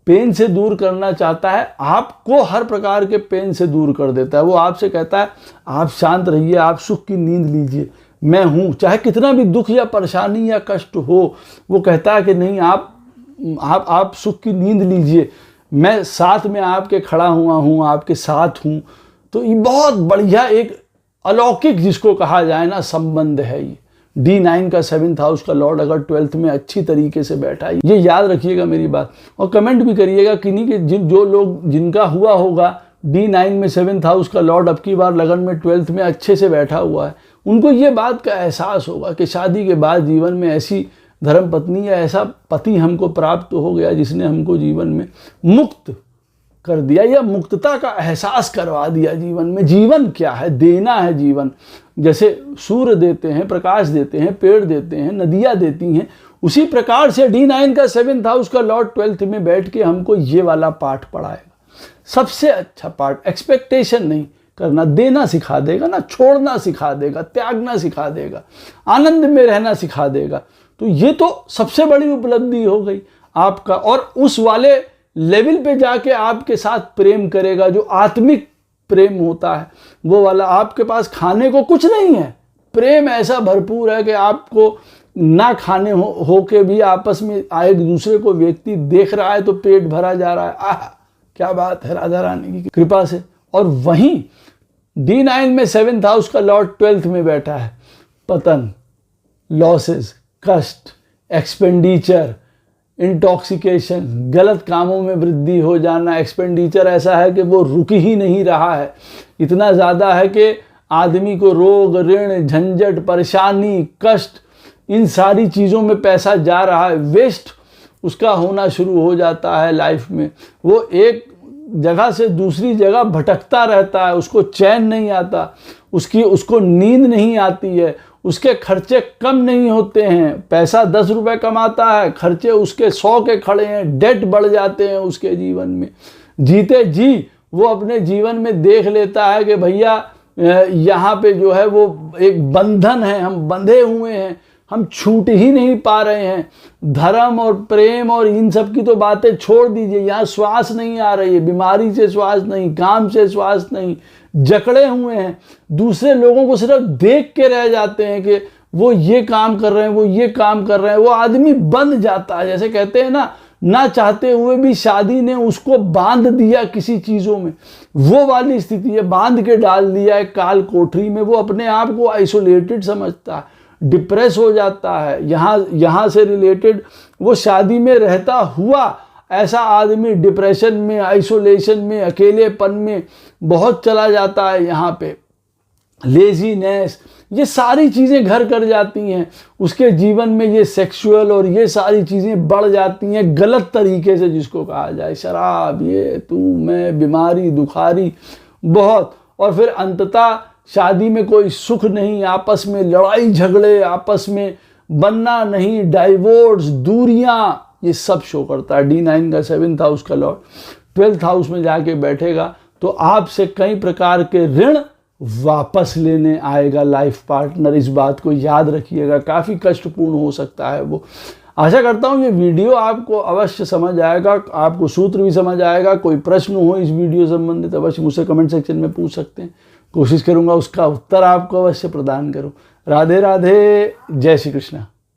पेन से दूर करना चाहता है, आपको हर प्रकार के पेन से दूर कर देता है। वो आपसे कहता है आप शांत रहिए, आप सुख की नींद लीजिए, मैं हूँ, चाहे कितना भी दुख या परेशानी या कष्ट हो। वो कहता है कि नहीं, आप सुख की नींद लीजिए, मैं साथ में आपके खड़ा हुआ हूँ, आपके साथ हूँ। तो ये बहुत बढ़िया एक अलौकिक जिसको कहा जाए ना संबंध है। ये D9 का 7th हाउस का लॉर्ड अगर 12th में अच्छी तरीके से बैठा है, ये याद रखिएगा मेरी बात। और कमेंट भी करिएगा किन्हीं के जो लोग जिनका हुआ होगा D9 में 7th हाउस का लॉर्ड अब की बार लगन में 12th में अच्छे से बैठा हुआ है, उनको ये बात का एहसास होगा कि शादी के बाद जीवन में ऐसी धर्म पत्नी या ऐसा पति हमको प्राप्त हो गया जिसने हमको जीवन में मुक्त कर दिया या मुक्तता का एहसास करवा दिया। जीवन में जीवन क्या है, देना है जीवन। जैसे सूर्य देते हैं, प्रकाश देते हैं, पेड़ देते हैं, नदियाँ देती हैं, उसी प्रकार से D9 का 7th हाउस का लॉर्ड 12th में बैठ के हमको ये वाला पाठ पढ़ाएगा। सबसे अच्छा पाठ। एक्सपेक्टेशन नहीं करना, देना सिखा देगा ना, छोड़ना सिखा देगा, त्यागना सिखा देगा, आनंद में रहना सिखा देगा। तो ये तो सबसे बड़ी उपलब्धि हो गई आपका। और उस वाले लेवल पे जाके आपके साथ प्रेम करेगा जो आत्मिक प्रेम होता है, वो वाला। आपके पास खाने को कुछ नहीं है, प्रेम ऐसा भरपूर है कि आपको ना खाने हो के भी आपस में एक दूसरे को व्यक्ति देख रहा है तो पेट भरा जा रहा है। आह, क्या बात है राधा रानी की कृपा से। और वहीं D9 में 7th हाउस का लॉर्ड 12th में बैठा है। पतन, लॉसेस, कष्ट, एक्सपेंडिचर, इंटॉक्सिकेशन, गलत कामों में वृद्धि हो जाना। एक्सपेंडिचर ऐसा है कि वो रुक ही नहीं रहा है, इतना ज़्यादा है कि आदमी को रोग, ऋण, झंझट, परेशानी, कष्ट, इन सारी चीज़ों में पैसा जा रहा है। वेस्ट उसका होना शुरू हो जाता है लाइफ में। वो एक जगह से दूसरी जगह भटकता रहता है, उसको चैन नहीं आता, उसको नींद नहीं आती है, उसके खर्चे कम नहीं होते हैं। पैसा 10 रुपए कमाता है, खर्चे उसके 100 के खड़े हैं, डेट बढ़ जाते हैं उसके जीवन में। जीते जी वो अपने जीवन में देख लेता है कि भैया यहाँ पे जो है वो एक बंधन है, हम बंधे हुए हैं, हम छूट ही नहीं पा रहे हैं। धर्म और प्रेम और इन सब की तो बातें छोड़ दीजिए, यहाँ श्वास नहीं आ रही है, बीमारी से श्वास नहीं, काम से श्वास नहीं, जकड़े हुए हैं। दूसरे लोगों को सिर्फ देख के रह जाते हैं कि वो ये काम कर रहे हैं, वो ये काम कर रहे हैं। वो आदमी बंध जाता है। जैसे कहते हैं ना चाहते हुए भी शादी ने उसको बांध दिया किसी चीज़ों में, वो वाली स्थिति है। बांध के डाल दिया है काल कोठरी में। वो अपने आप को आइसोलेटेड समझता है, डिप्रेस हो जाता है। यहाँ से रिलेटेड वो शादी में रहता हुआ ऐसा आदमी डिप्रेशन में, आइसोलेशन में, अकेलेपन में बहुत चला जाता है। यहाँ पे लेजीनेस, ये सारी चीज़ें घर कर जाती हैं उसके जीवन में। ये सेक्सुअल और ये सारी चीज़ें बढ़ जाती हैं गलत तरीके से, जिसको कहा जाए शराब, ये तू मैं, बीमारी, दुखारी बहुत। और फिर अंततः शादी में कोई सुख नहीं, आपस में लड़ाई झगड़े, आपस में बनना नहीं, डाइवोर्स, दूरियां, ये सब शो करता है। D9 का 7th हाउस का लॉर्ड 12th हाउस में जाके बैठेगा तो आपसे कई प्रकार के ऋण वापस लेने आएगा लाइफ पार्टनर। इस बात को याद रखिएगा, काफ़ी कष्टपूर्ण हो सकता है वो। आशा करता हूँ ये वीडियो आपको अवश्य समझ आएगा, आपको सूत्र भी समझ आएगा। कोई प्रश्न हो इस वीडियो संबंधित अवश्य मुझसे कमेंट सेक्शन में पूछ सकते हैं, कोशिश करूँगा उसका उत्तर आपको अवश्य प्रदान करूँ। राधे राधे, जय श्री कृष्ण।